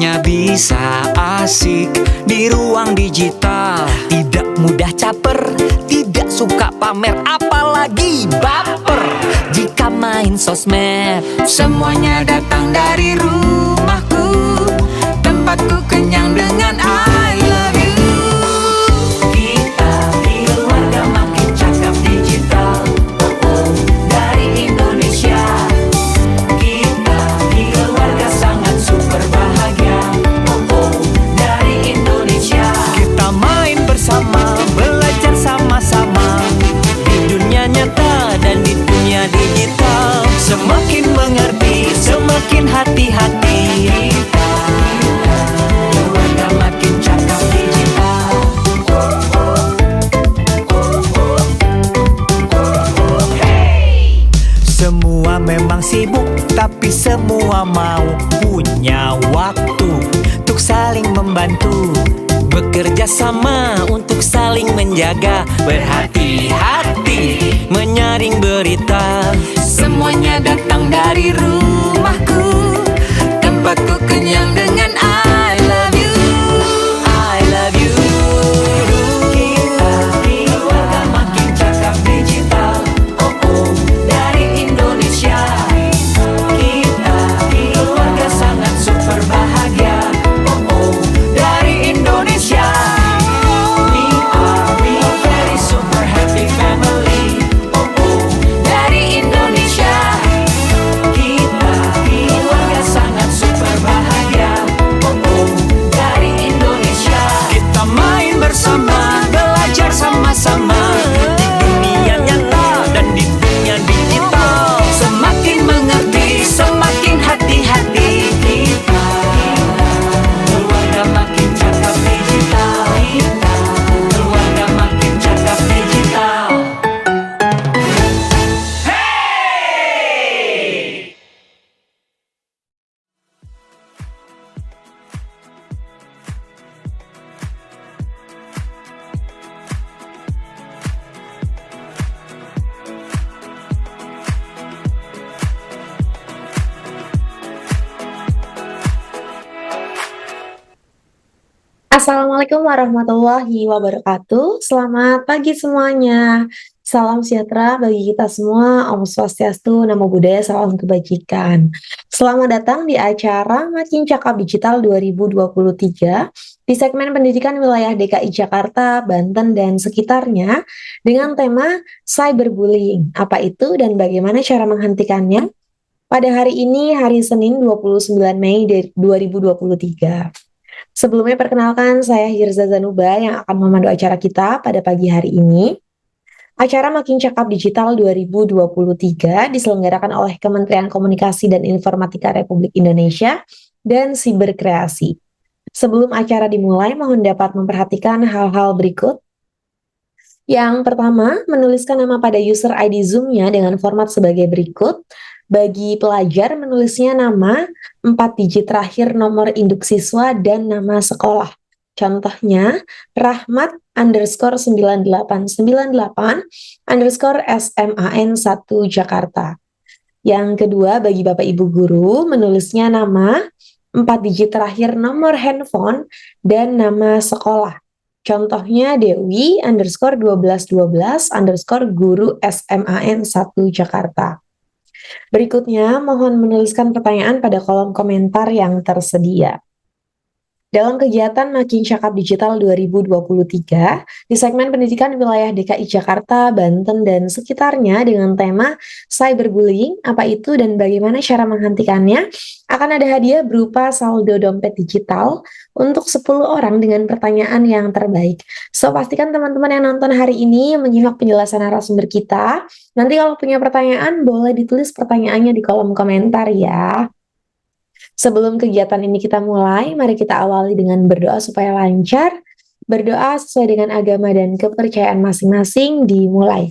Semuanya bisa asik di ruang digital. Tidak mudah caper, tidak suka pamer, apalagi baper jika main sosmed. Semuanya datang dari rumahku, tempatku kenyang dengan I love you. Kita keluarga makin cakap digital, dari Indonesia. Kita keluarga sangat super bahagia, dari Indonesia. Kita main bersama, belajar sama-sama, di dunia nyata dan di dunia digital. Semakin mengerti, semakin hati-hati. Keluarga makin cakap digital. Semua memang sibuk, tapi semua mau punya waktu untuk saling membantu, bekerja sama untuk saling menjaga, berhati-hati menyaring berita. Semuanya datang dari rumahku, tempatku kenyang dengan I love you. I love you. Kita keluarga makin cakap digital, dari Indonesia. Kita keluarga sangat super bahagia, dari Indonesia. We are very super happy family, dari Indonesia. Kita keluarga sangat super bahagia, dari Indonesia. Kita main bersama, belajar sama-sama, di dunia nyata dan di dunia digital. Semakin mengerti, semakin hati-hati. Kita keluarga makin cakap digital. Kita keluarga makin cakap digital. Assalamualaikum warahmatullahi wabarakatuh. Selamat pagi semuanya. Salam sejahtera bagi kita semua. Om Swastiastu, Namo Buddhaya, salam kebajikan. Selamat datang di acara Makin Cakap Digital 2023 di segmen pendidikan wilayah DKI Jakarta, Banten, dan sekitarnya dengan tema cyberbullying. Apa itu dan bagaimana cara menghentikannya? Pada hari ini, hari Senin 29 Mei 2023. Sebelumnya perkenalkan saya Hirza Zanuba yang akan memandu acara kita pada pagi hari ini. Acara Makin Cakap Digital 2023 diselenggarakan oleh Kementerian Komunikasi dan Informatika Republik Indonesia dan Siberkreasi. Sebelum acara dimulai, mohon dapat memperhatikan hal-hal berikut. Yang pertama, menuliskan nama pada user ID Zoom-nya dengan format sebagai berikut. Bagi pelajar, menulisnya nama, 4 digit terakhir nomor induk siswa, dan nama sekolah. Contohnya, Rahmat _9898_SMAN1 Jakarta. Yang kedua, bagi Bapak Ibu Guru, menulisnya nama, 4 digit terakhir nomor handphone, dan nama sekolah. Contohnya Dewi _1212_guru SMAN1 Jakarta. Berikutnya, mohon menuliskan pertanyaan pada kolom komentar yang tersedia. Dalam kegiatan Makin Cakap Digital 2023, di segmen pendidikan wilayah DKI Jakarta, Banten, dan sekitarnya dengan tema cyberbullying, apa itu dan bagaimana cara menghentikannya, akan ada hadiah berupa saldo dompet digital untuk 10 orang dengan pertanyaan yang terbaik. So, pastikan teman-teman yang nonton hari ini menyimak penjelasan narasumber kita. Nanti kalau punya pertanyaan, boleh ditulis pertanyaannya di kolom komentar ya. Sebelum kegiatan ini kita mulai, mari kita awali dengan berdoa supaya lancar. Berdoa sesuai dengan agama dan kepercayaan masing-masing dimulai.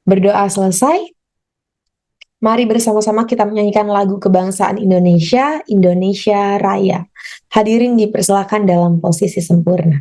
Berdoa selesai, Mari bersama-sama kita menyanyikan lagu kebangsaan Indonesia, Indonesia Raya. Hadirin dipersilakan dalam posisi sempurna.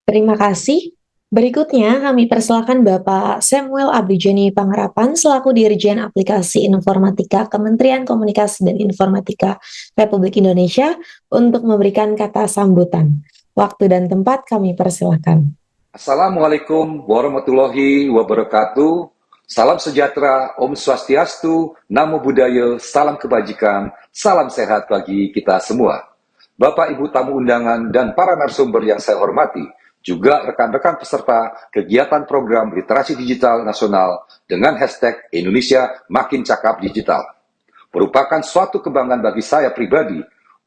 Terima kasih. Berikutnya kami persilakan Bapak Samuel Abdijani Pangharapan selaku Dirjen Aplikasi Informatika Kementerian Komunikasi dan Informatika Republik Indonesia untuk memberikan kata sambutan. Waktu dan tempat kami persilakan. Assalamualaikum warahmatullahi wabarakatuh. Salam sejahtera, Om Swastiastu, Namo Buddhaya, salam kebajikan, salam sehat bagi kita semua. Bapak Ibu tamu undangan dan para narasumber yang saya hormati, juga rekan-rekan peserta kegiatan program literasi digital nasional dengan hashtag Indonesia Makin Cakap Digital. Merupakan suatu kebanggaan bagi saya pribadi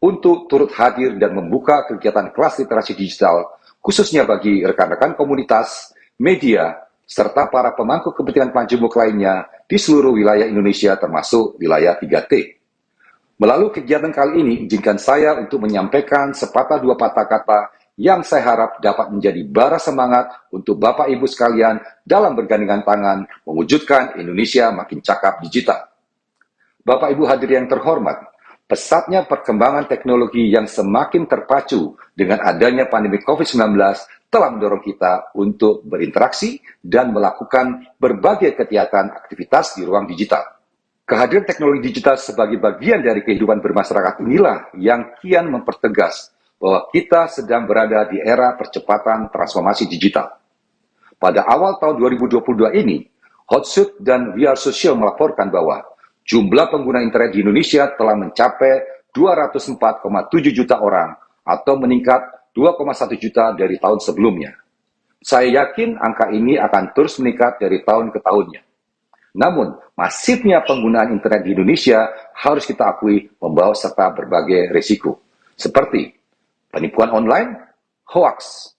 untuk turut hadir dan membuka kegiatan kelas literasi digital, khususnya bagi rekan-rekan komunitas, media, serta para pemangku kepentingan majemuk lainnya di seluruh wilayah Indonesia termasuk wilayah 3T. Melalui kegiatan kali ini, izinkan saya untuk menyampaikan sepatah dua patah kata yang saya harap dapat menjadi bara semangat untuk Bapak Ibu sekalian dalam bergandengan tangan mewujudkan Indonesia Makin Cakap Digital. Bapak Ibu hadirin yang terhormat, pesatnya perkembangan teknologi yang semakin terpacu dengan adanya pandemi COVID-19 telah mendorong kita untuk berinteraksi dan melakukan berbagai kegiatan aktivitas di ruang digital. Kehadiran teknologi digital sebagai bagian dari kehidupan bermasyarakat inilah yang kian mempertegas bahwa kita sedang berada di era percepatan transformasi digital. Pada awal tahun 2022 ini, Hotsuite dan VR Social melaporkan bahwa jumlah pengguna internet di Indonesia telah mencapai 204,7 juta orang atau meningkat 2,1 juta dari tahun sebelumnya. Saya yakin angka ini akan terus meningkat dari tahun ke tahunnya. Namun, masifnya penggunaan internet di Indonesia harus kita akui membawa serta berbagai risiko, seperti penipuan online, hoax,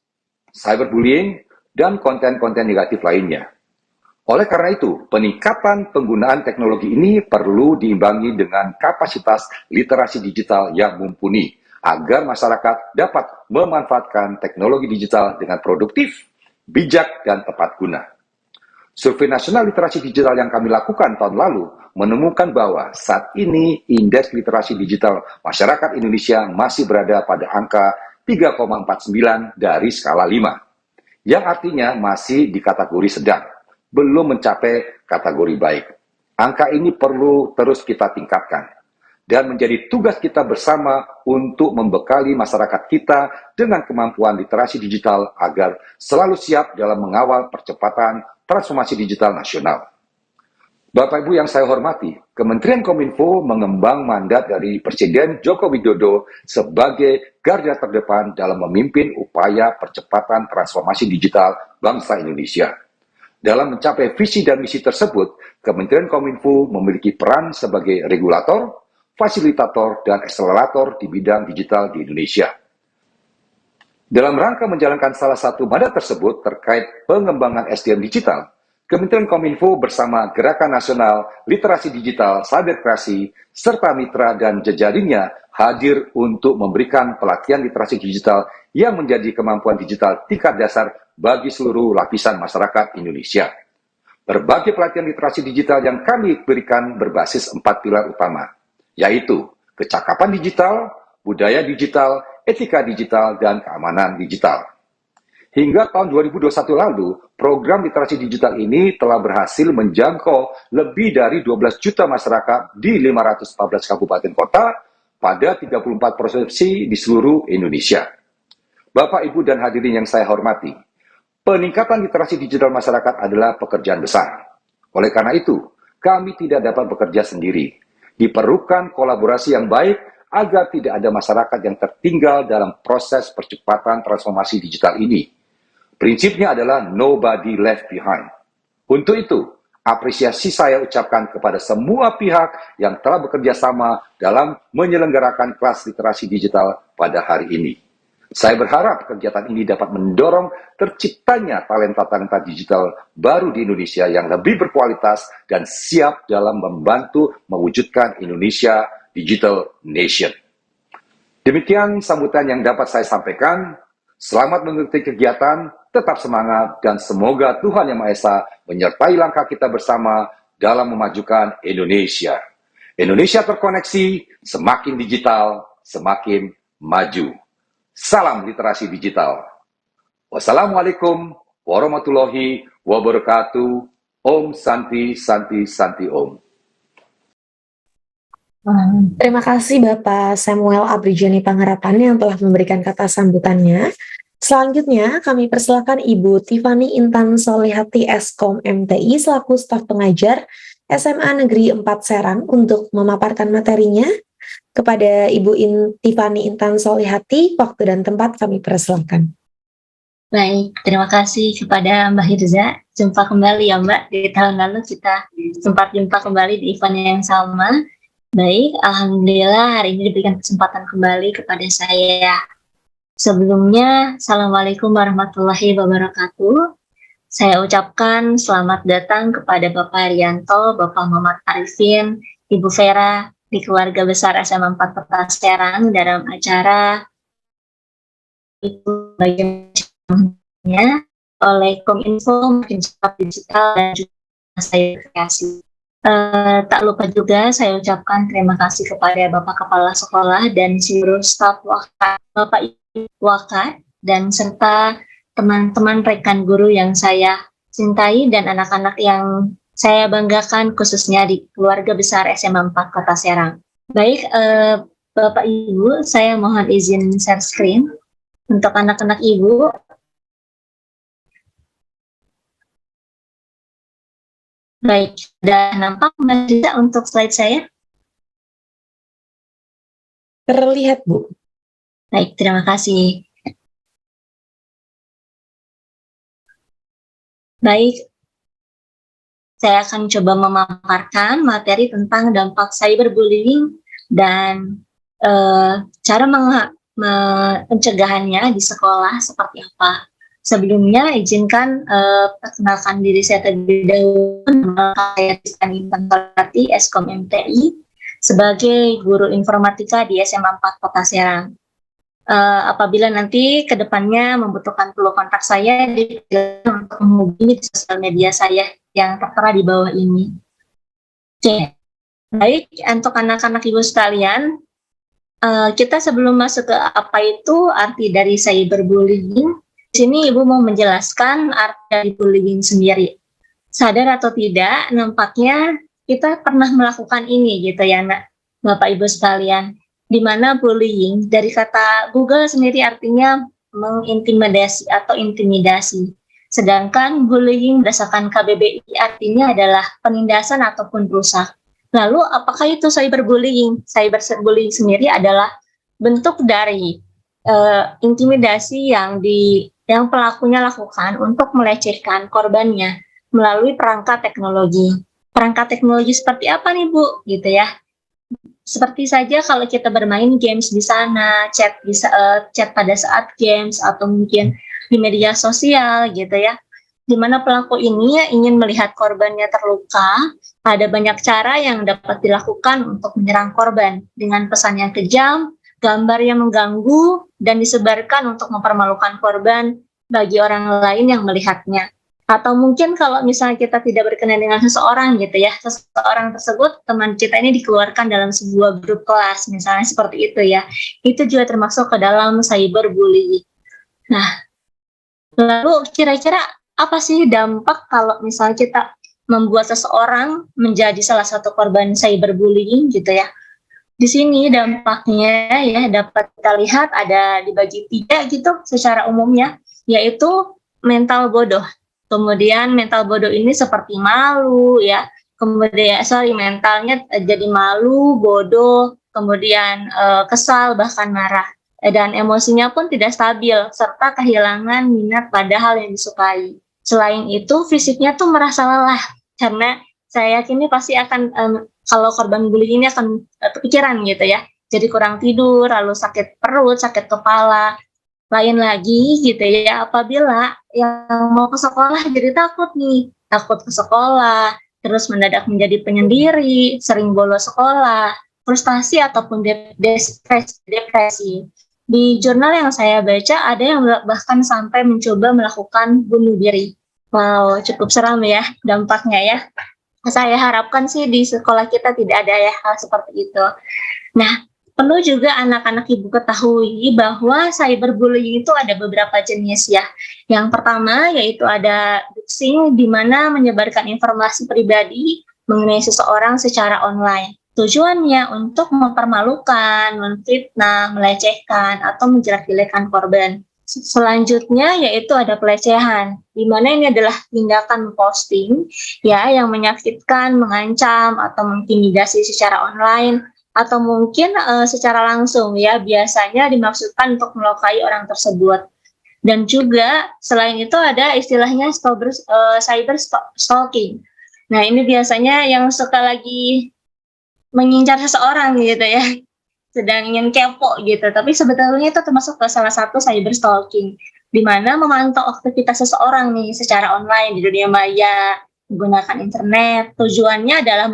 cyberbullying, dan konten-konten negatif lainnya. Oleh karena itu, peningkatan penggunaan teknologi ini perlu diimbangi dengan kapasitas literasi digital yang mumpuni, agar masyarakat dapat memanfaatkan teknologi digital dengan produktif, bijak, dan tepat guna. Survei nasional literasi digital yang kami lakukan tahun lalu menemukan bahwa saat ini indeks literasi digital masyarakat Indonesia masih berada pada angka 3,49 dari skala 5, yang artinya masih di kategori sedang, belum mencapai kategori baik. Angka ini perlu terus kita tingkatkan, dan menjadi tugas kita bersama untuk membekali masyarakat kita dengan kemampuan literasi digital agar selalu siap dalam mengawal percepatan transformasi digital nasional. Bapak Ibu yang saya hormati, Kementerian Kominfo mengembang mandat dari Presiden Joko Widodo sebagai garda terdepan dalam memimpin upaya percepatan transformasi digital bangsa Indonesia. Dalam mencapai visi dan misi tersebut, Kementerian Kominfo memiliki peran sebagai regulator, fasilitator, dan akselerator di bidang digital di Indonesia. Dalam rangka menjalankan salah satu mandat tersebut terkait pengembangan SDM digital, Kementerian Kominfo bersama Gerakan Nasional Literasi Digital, Cyberkreasi, serta mitra dan jejaringnya hadir untuk memberikan pelatihan literasi digital yang menjadi kemampuan digital tingkat dasar bagi seluruh lapisan masyarakat Indonesia. Berbagai pelatihan literasi digital yang kami berikan berbasis 4 pilar utama, yaitu kecakapan digital, budaya digital, etika digital, dan keamanan digital. Hingga tahun 2021 lalu, program literasi digital ini telah berhasil menjangkau lebih dari 12 juta masyarakat di 514 kabupaten kota pada 34 provinsi di seluruh Indonesia. Bapak, Ibu, dan hadirin yang saya hormati, peningkatan literasi digital masyarakat adalah pekerjaan besar. Oleh karena itu, kami tidak dapat bekerja sendiri. Diperlukan kolaborasi yang baik agar tidak ada masyarakat yang tertinggal dalam proses percepatan transformasi digital ini. Prinsipnya adalah nobody left behind. Untuk itu, apresiasi saya ucapkan kepada semua pihak yang telah bekerja sama dalam menyelenggarakan kelas literasi digital pada hari ini. Saya berharap kegiatan ini dapat mendorong terciptanya talenta-talenta digital baru di Indonesia yang lebih berkualitas dan siap dalam membantu mewujudkan Indonesia Digital Nation. Demikian sambutan yang dapat saya sampaikan. Selamat mengikuti kegiatan, tetap semangat, dan semoga Tuhan Yang Maha Esa menyertai langkah kita bersama dalam memajukan Indonesia. Indonesia terkoneksi, semakin digital, semakin maju. Salam literasi digital. Wassalamualaikum warahmatullahi wabarakatuh. Om Santi Santi Santi Om. Terima kasih Bapak Samuel Abrijani Pangharapan yang telah memberikan kata sambutannya. Selanjutnya kami persilakan Ibu Tiffany Intan Solihati Eskom MTI selaku staf pengajar SMA Negeri 4 Serang untuk memaparkan materinya. Kepada Ibu Tiffany Intan Solihati, waktu dan tempat kami persilakan. Baik, terima kasih kepada Mbak Hirza. Jumpa kembali ya Mbak, di tahun lalu kita sempat jumpa kembali di event yang sama. Baik, Alhamdulillah hari ini diberikan kesempatan kembali kepada saya. Sebelumnya, Assalamualaikum warahmatullahi wabarakatuh. Saya ucapkan selamat datang kepada Bapak Arianto, Bapak Muhammad Arifin, Ibu Vera, di keluarga besar SMA 4 Kota Serang dalam acara itu bagiannya oleh Kominfo Makin Cepat Digital dan juga Cyberkreasi. Tak lupa juga saya ucapkan terima kasih kepada Bapak Kepala Sekolah dan seluruh staf Bapak Ibu Wakat dan serta teman-teman rekan guru yang saya cintai dan anak-anak yang saya banggakan khususnya di keluarga besar SMA 4 Kota Serang. Baik, Bapak Ibu, saya mohon izin share screen untuk anak-anak Ibu. Baik, sudah nampak Mbak Risa untuk slide saya? Terlihat, Bu. Baik, terima kasih. Baik, saya akan coba memaparkan materi tentang dampak cyberbullying dan cara pencegahannya di sekolah seperti apa. Sebelumnya, izinkan perkenalkan diri saya terlebih dahulu. Nama saya Tiffany Intan Solihati, Eskom MTI, sebagai guru informatika di SMA 4 Kota Serang. Apabila nanti ke depannya membutuhkan perlu kontak saya, dipersilakan untuk menghubungi di sosial media saya yang tertera di bawah ini. Oke, baik, untuk anak-anak Ibu sekalian, kita sebelum masuk ke apa itu arti dari cyberbullying, di sini Ibu mau menjelaskan arti dari bullying sendiri. Sadar atau tidak, nampaknya kita pernah melakukan ini gitu ya, Bapak Ibu sekalian. Di mana bullying dari kata Google sendiri artinya mengintimidasi atau intimidasi. Sedangkan bullying berdasarkan KBBI artinya adalah penindasan ataupun rusak. Lalu apakah itu cyberbullying? Cyberbullying sendiri adalah bentuk dari intimidasi yang pelakunya lakukan untuk melecehkan korbannya melalui perangkat teknologi. Perangkat teknologi seperti apa nih Bu? Gitu ya. Seperti saja kalau kita bermain games di sana, chat pada saat games atau mungkin di media sosial gitu ya. Di mana pelaku ini ingin melihat korbannya terluka, ada banyak cara yang dapat dilakukan untuk menyerang korban dengan pesan yang kejam, gambar yang mengganggu, dan disebarkan untuk mempermalukan korban bagi orang lain yang melihatnya. Atau mungkin kalau misalnya kita tidak berkenan dengan seseorang gitu ya, seseorang tersebut, teman kita ini dikeluarkan dalam sebuah grup kelas, misalnya seperti itu ya, itu juga termasuk ke dalam cyberbullying. Nah, lalu kira-kira apa sih dampak kalau misalnya kita membuat seseorang menjadi salah satu korban cyberbullying gitu ya? Di sini dampaknya ya dapat kita lihat ada dibagi 3 gitu secara umumnya, yaitu mental bodoh. Kemudian mental bodoh ini seperti malu ya, kemudian mentalnya jadi malu, bodoh, kemudian kesal bahkan marah, dan emosinya pun tidak stabil serta kehilangan minat pada hal yang disukai. Selain itu fisiknya tuh merasa lelah karena saya yakin ini pasti akan kalau korban bullying ini akan kepikiran gitu ya, jadi kurang tidur, lalu sakit perut, sakit kepala. Lain lagi gitu ya, apabila yang mau ke sekolah jadi takut ke sekolah, terus mendadak menjadi penyendiri, sering bolos sekolah, frustasi ataupun depresi. Di jurnal yang saya baca ada yang bahkan sampai mencoba melakukan bunuh diri. Wow, cukup seram ya dampaknya ya. Saya harapkan sih di sekolah kita tidak ada ya hal seperti itu. Nah, perlu juga anak-anak ibu ketahui bahwa cyberbullying itu ada beberapa jenis ya. Yang pertama yaitu ada doxing, di mana menyebarkan informasi pribadi mengenai seseorang secara online. Tujuannya untuk mempermalukan, menfitnah, melecehkan, atau menjelek-jelekan korban. Selanjutnya yaitu ada pelecehan, di mana ini adalah tindakan posting ya yang menyakitkan, mengancam, atau mengintimidasi secara online atau mungkin secara langsung ya, biasanya dimaksudkan untuk melukai orang tersebut. Dan juga selain itu ada istilahnya cyber stalking. Nah, ini biasanya yang suka lagi mengincar seseorang gitu ya, sedang ingin kepo gitu, tapi sebetulnya itu termasuk ke salah satu cyber stalking, di mana memantau aktivitas seseorang nih secara online di dunia maya menggunakan internet. Tujuannya adalah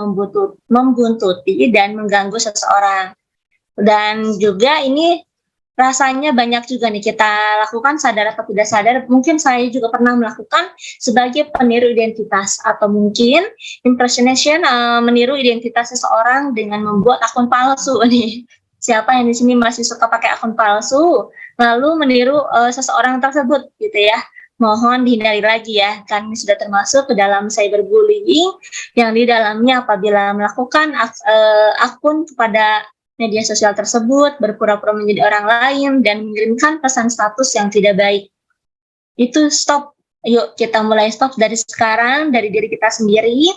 membuntuti dan mengganggu seseorang. Dan juga ini rasanya banyak juga nih kita lakukan, sadar atau tidak sadar. Mungkin saya juga pernah melakukan sebagai peniru identitas, atau mungkin impersonation, meniru identitas seseorang dengan membuat akun palsu nih. Siapa yang di sini masih suka pakai akun palsu lalu meniru seseorang tersebut gitu ya? Mohon dihindari lagi ya, kan ini sudah termasuk ke dalam cyberbullying yang di dalamnya apabila melakukan akun kepada media sosial tersebut, berpura-pura menjadi orang lain, dan mengirimkan pesan status yang tidak baik. Itu stop. Yuk kita mulai stop dari sekarang, dari diri kita sendiri.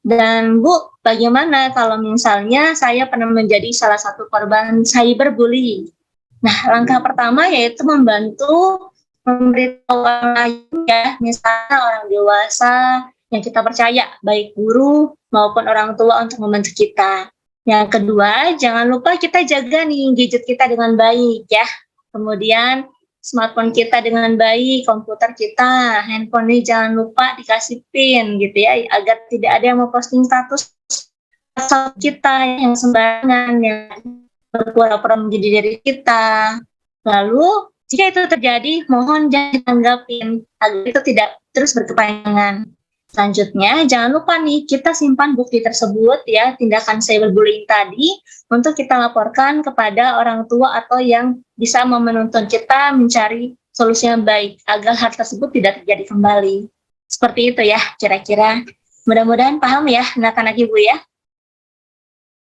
Dan Bu, bagaimana kalau misalnya saya pernah menjadi salah satu korban cyberbullying? Nah, langkah pertama yaitu membantu memberitahu orang lain ya, misalnya orang dewasa yang kita percaya, baik guru maupun orang tua, untuk membantu kita. Yang kedua, jangan lupa kita jaga nih gadget kita dengan baik ya. Kemudian smartphone kita dengan baik, komputer kita, handphone ini jangan lupa dikasih PIN gitu ya, agar tidak ada yang memposting status kita yang sembarangan, yang berpura-pura menjadi diri kita. Lalu jika itu terjadi, mohon jangan ditanggapin agar itu tidak terus berkepanjangan. Selanjutnya, jangan lupa nih kita simpan bukti tersebut ya, tindakan cyberbullying tadi, untuk kita laporkan kepada orang tua atau yang bisa menuntun kita mencari solusi yang baik agar hal tersebut tidak terjadi kembali. Seperti itu ya kira-kira. Mudah-mudahan paham ya anak-anak ibu ya.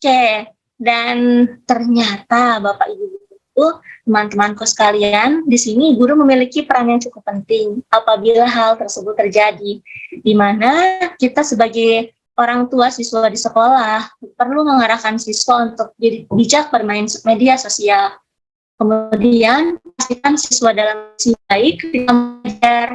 Oke, dan ternyata Bapak Ibu, teman-temanku sekalian, di sini guru memiliki peran yang cukup penting apabila hal tersebut terjadi, di mana kita sebagai orang tua siswa di sekolah perlu mengarahkan siswa untuk bijak bermain media sosial. Kemudian pastikan siswa dalam kondisi baik ketika belajar,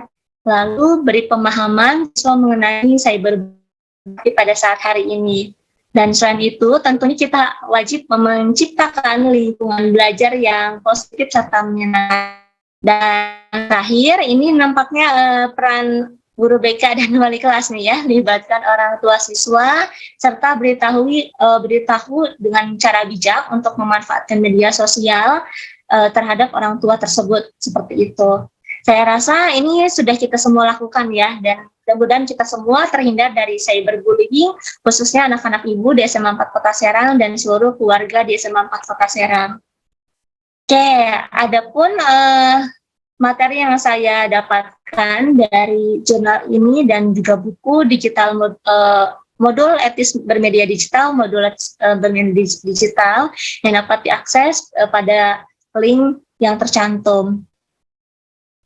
lalu beri pemahaman siswa mengenai cyberbullying pada saat hari ini. Dan selain itu, tentunya kita wajib menciptakan lingkungan belajar yang positif serta menyenangkan. Dan terakhir, ini nampaknya peran guru BK dan wali kelas nih ya, libatkan orang tua siswa, serta beritahu dengan cara bijak untuk memanfaatkan media sosial terhadap orang tua tersebut, seperti itu. Saya rasa ini sudah kita semua lakukan ya, dan mudah-mudahan kita semua terhindar dari cyberbullying, khususnya anak-anak ibu di SMA 4 Kota Serang dan seluruh keluarga di SMA 4 Kota Serang. Oke, adapun materi yang saya dapatkan dari jurnal ini dan juga buku digital modul etis bermedia digital, modul bermedia digital yang dapat diakses pada link yang tercantum.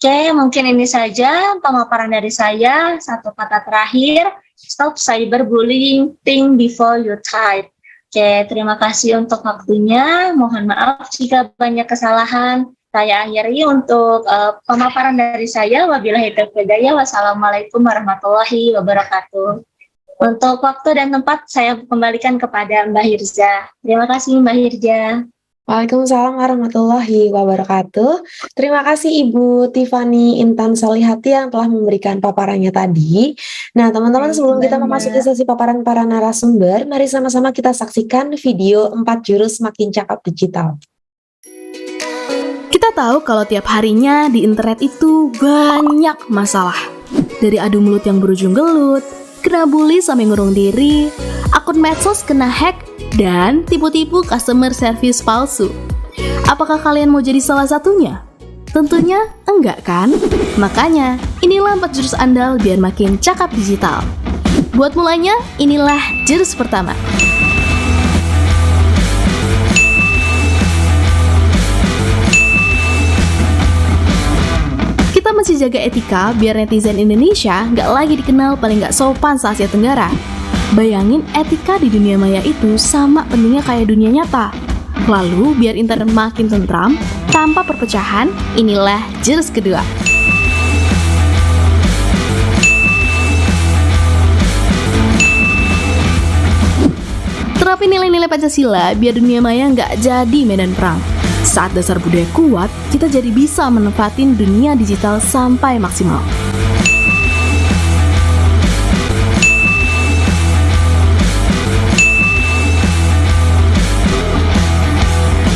Oke, mungkin ini saja pemaparan dari saya. Satu kata terakhir, stop cyberbullying, think before you type. Oke, terima kasih untuk waktunya. Mohon maaf jika banyak kesalahan. Saya akhiri untuk pemaparan dari saya. Wabillahi taufiq wal hidayah. Wassalamualaikum warahmatullahi wabarakatuh. Untuk waktu dan tempat, saya kembalikan kepada Mbak Hirza. Terima kasih Mbak Hirza. Waalaikumsalam warahmatullahi wabarakatuh. Terima kasih Ibu Tiffany Intan Solihati yang telah memberikan paparannya tadi. Nah, teman-teman, sebelum kita memasuki sesi paparan para narasumber, mari sama-sama kita saksikan video 4 jurus makin cakap digital. Kita tahu kalau tiap harinya di internet itu banyak masalah. Dari adu mulut yang berujung gelut, kena bully sampai ngurung diri, akun medsos kena hack, dan tipu-tipu customer service palsu. Apakah kalian mau jadi salah satunya? Tentunya enggak kan? Makanya, inilah 4 jurus andal biar makin cakap digital. Buat mulanya, inilah jurus pertama. Kita mesti jaga etika biar netizen Indonesia nggak lagi dikenal paling nggak sopan se-Asia Tenggara. Bayangin etika di dunia maya itu sama pentingnya kayak dunia nyata. Lalu biar internet makin tentram, tanpa perpecahan, inilah jurus kedua. Terapin nilai-nilai Pancasila biar dunia maya nggak jadi medan perang. Saat dasar budaya kuat, kita jadi bisa menempatin dunia digital sampai maksimal.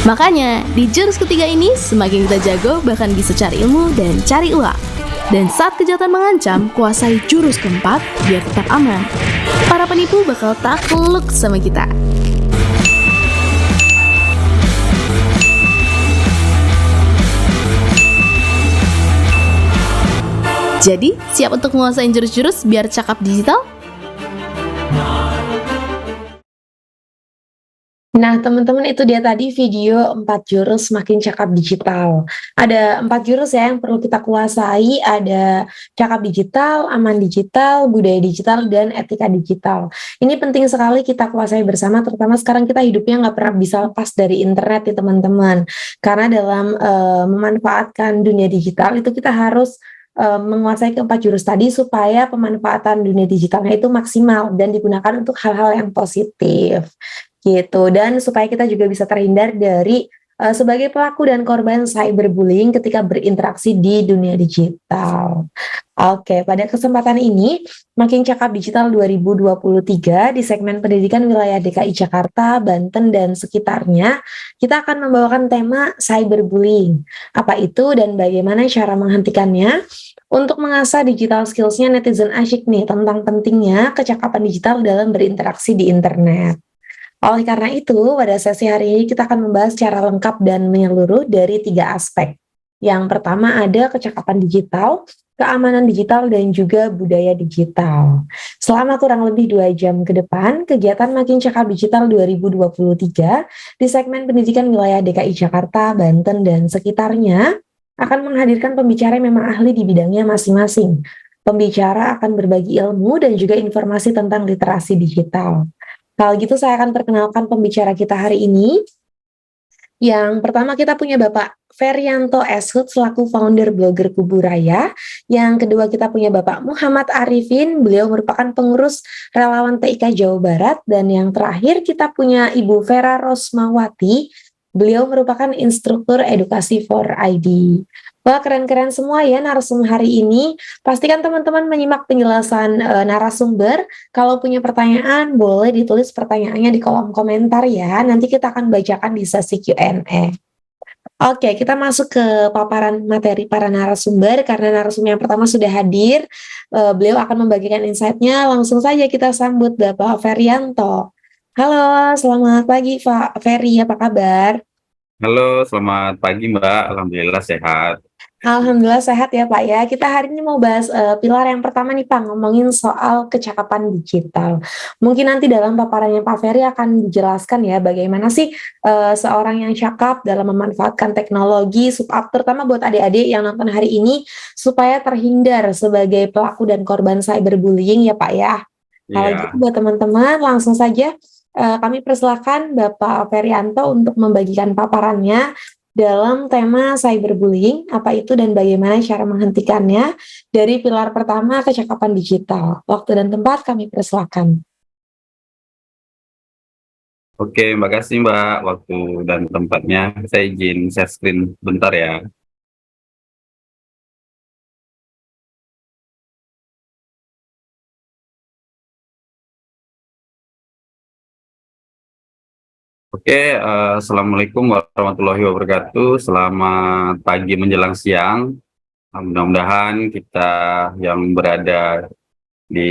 Makanya, di jurus ketiga ini, semakin kita jago, bahkan bisa cari ilmu dan cari uang. Dan saat kejahatan mengancam, kuasai jurus keempat biar tetap aman. Para penipu bakal takluk sama kita. Jadi, siap untuk menguasai jurus-jurus biar cakap digital? Nah, teman-teman, itu dia tadi video 4 jurus makin cakap digital. Ada 4 jurus ya yang perlu kita kuasai, ada cakap digital, aman digital, budaya digital, dan etika digital. Ini penting sekali kita kuasai bersama, terutama sekarang kita hidupnya nggak pernah bisa lepas dari internet ya teman-teman. Karena dalam memanfaatkan dunia digital itu kita harus menguasai keempat jurus tadi supaya pemanfaatan dunia digitalnya itu maksimal dan digunakan untuk hal-hal yang positif. Gitu, dan supaya kita juga bisa terhindar dari sebagai pelaku dan korban cyberbullying ketika berinteraksi di dunia digital. Oke, pada kesempatan ini Makin Cakap Digital 2023 di segmen pendidikan wilayah DKI Jakarta, Banten, dan sekitarnya, kita akan membawakan tema cyberbullying. Apa itu dan bagaimana cara menghentikannya? Untuk mengasah digital skills-nya netizen asyik nih tentang pentingnya kecakapan digital dalam berinteraksi di internet. Oleh karena itu, pada sesi hari ini kita akan membahas secara lengkap dan menyeluruh dari 3 aspek. Yang pertama ada kecakapan digital, keamanan digital, dan juga budaya digital. Selama kurang lebih 2 jam ke depan, kegiatan Makin Cakap Digital 2023 di segmen pendidikan wilayah DKI Jakarta, Banten, dan sekitarnya akan menghadirkan pembicara yang memang ahli di bidangnya masing-masing. Pembicara akan berbagi ilmu dan juga informasi tentang literasi digital. Kalau gitu saya akan perkenalkan pembicara kita hari ini. Yang pertama kita punya Bapak Ferianto Eshut selaku founder blogger Kuburaya. Yang kedua kita punya Bapak Muhammad Arifin, beliau merupakan pengurus relawan TIK Jawa Barat. Dan yang terakhir kita punya Ibu Vera Rosmawati, beliau merupakan instruktur edukasi for ID. Wah, keren-keren semua ya narasumber hari ini. Pastikan teman-teman menyimak penjelasan narasumber. Kalau punya pertanyaan, boleh ditulis pertanyaannya di kolom komentar ya. Nanti kita akan bacakan di sesi Q&A. Oke, kita masuk ke paparan materi para narasumber. Karena narasumber yang pertama sudah hadir, beliau akan membagikan insight-nya. Langsung saja kita sambut Bapak Ferianto. Halo, selamat pagi Pak Ferry, apa kabar? Halo, selamat pagi Mbak. Alhamdulillah sehat. Alhamdulillah sehat ya Pak ya. Kita hari ini mau bahas pilar yang pertama nih Pak, ngomongin soal kecakapan digital. Mungkin nanti dalam paparannya Pak Ferry akan dijelaskan ya bagaimana sih seorang yang cakap dalam memanfaatkan teknologi, terutama buat adik-adik yang nonton hari ini, supaya terhindar sebagai pelaku dan korban cyberbullying ya Pak ya. Kalau Iya. gitu buat teman-teman langsung saja kami persilakan Bapak Ferianto untuk membagikan paparannya dalam tema cyberbullying, apa itu dan bagaimana cara menghentikannya dari pilar pertama kecakapan digital. Waktu dan tempat kami persilakan. Oke, makasih Mbak. Waktu dan tempatnya. Saya izin share screen bentar ya. Oke, Assalamualaikum warahmatullahi wabarakatuh. Selamat pagi menjelang siang. Mudah-mudahan kita yang berada di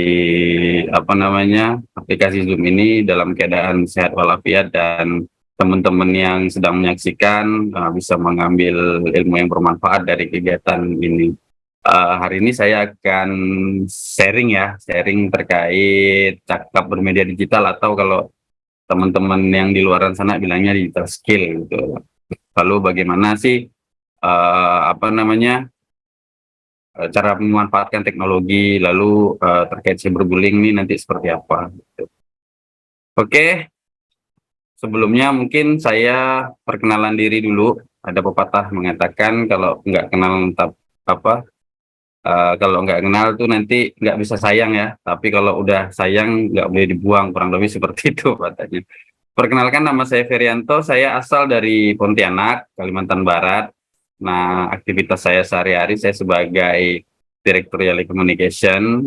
aplikasi Zoom ini dalam keadaan sehat walafiat, dan teman-teman yang sedang menyaksikan bisa mengambil ilmu yang bermanfaat dari kegiatan ini. Hari ini saya akan sharing terkait cakap bermedia digital, atau kalau teman-teman yang di luar sana bilangnya digital skill gitu. Lalu bagaimana sih cara memanfaatkan teknologi, lalu terkait cyberbullying ini nanti seperti apa gitu. Oke, sebelumnya mungkin saya perkenalan diri dulu. Ada pepatah mengatakan kalau nggak kenal kalau nggak kenal tuh nanti nggak bisa sayang ya, tapi kalau udah sayang nggak boleh dibuang, kurang lebih seperti itu katanya. Perkenalkan, nama saya Ferianto, saya asal dari Pontianak, Kalimantan Barat. Nah, aktivitas saya sehari-hari saya sebagai Direktur Yali Communication.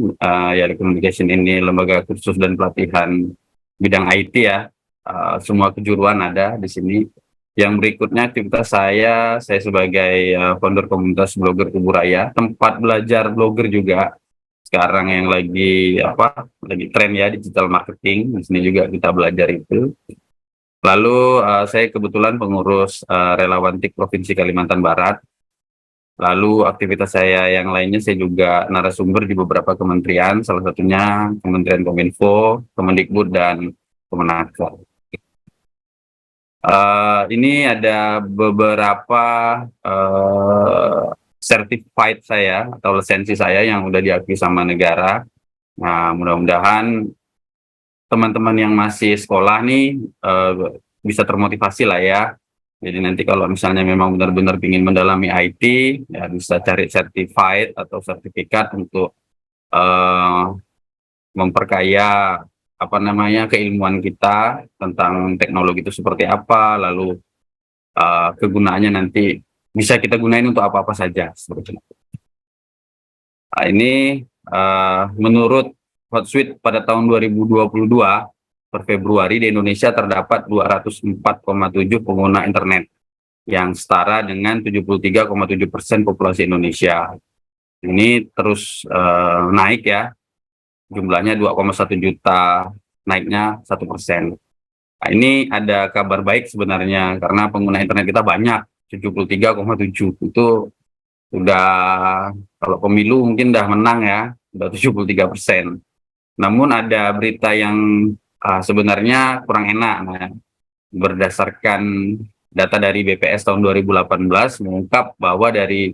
Yali Communication ini lembaga kursus dan pelatihan bidang IT ya. Semua kejuruan ada di sini. Yang berikutnya aktivitas saya sebagai founder komunitas blogger Kuburaya, tempat belajar blogger juga. Sekarang yang lagi tren ya, digital marketing. Di sini juga kita belajar itu. Lalu saya kebetulan pengurus relawan TIK Provinsi Kalimantan Barat. Lalu aktivitas saya yang lainnya, saya juga narasumber di beberapa kementerian, salah satunya Kementerian Kominfo, Kemendikbud, dan Kemenaker. Ini ada beberapa certified saya atau lisensi saya yang udah diakui sama negara. Nah, mudah-mudahan teman-teman yang masih sekolah nih bisa termotivasi lah ya. Jadi nanti kalau misalnya memang benar-benar ingin mendalami IT, ya bisa cari certified atau sertifikat untuk memperkaya keilmuan kita tentang teknologi itu seperti apa, lalu kegunaannya nanti bisa kita gunain untuk apa-apa saja seperti itu. Nah, ini menurut Hotsuite pada tahun 2022 per Februari di Indonesia terdapat 204,7 pengguna internet yang setara dengan 73,7% populasi Indonesia. Ini terus naik ya. Jumlahnya 2,1 juta, naiknya 1%. Nah, ini ada kabar baik sebenarnya, karena pengguna internet kita banyak, 73,7. Itu udah Kalau pemilu mungkin udah menang ya, udah 73%. Namun ada berita yang sebenarnya kurang enak. Nah, berdasarkan data dari BPS tahun 2018 mengungkap bahwa dari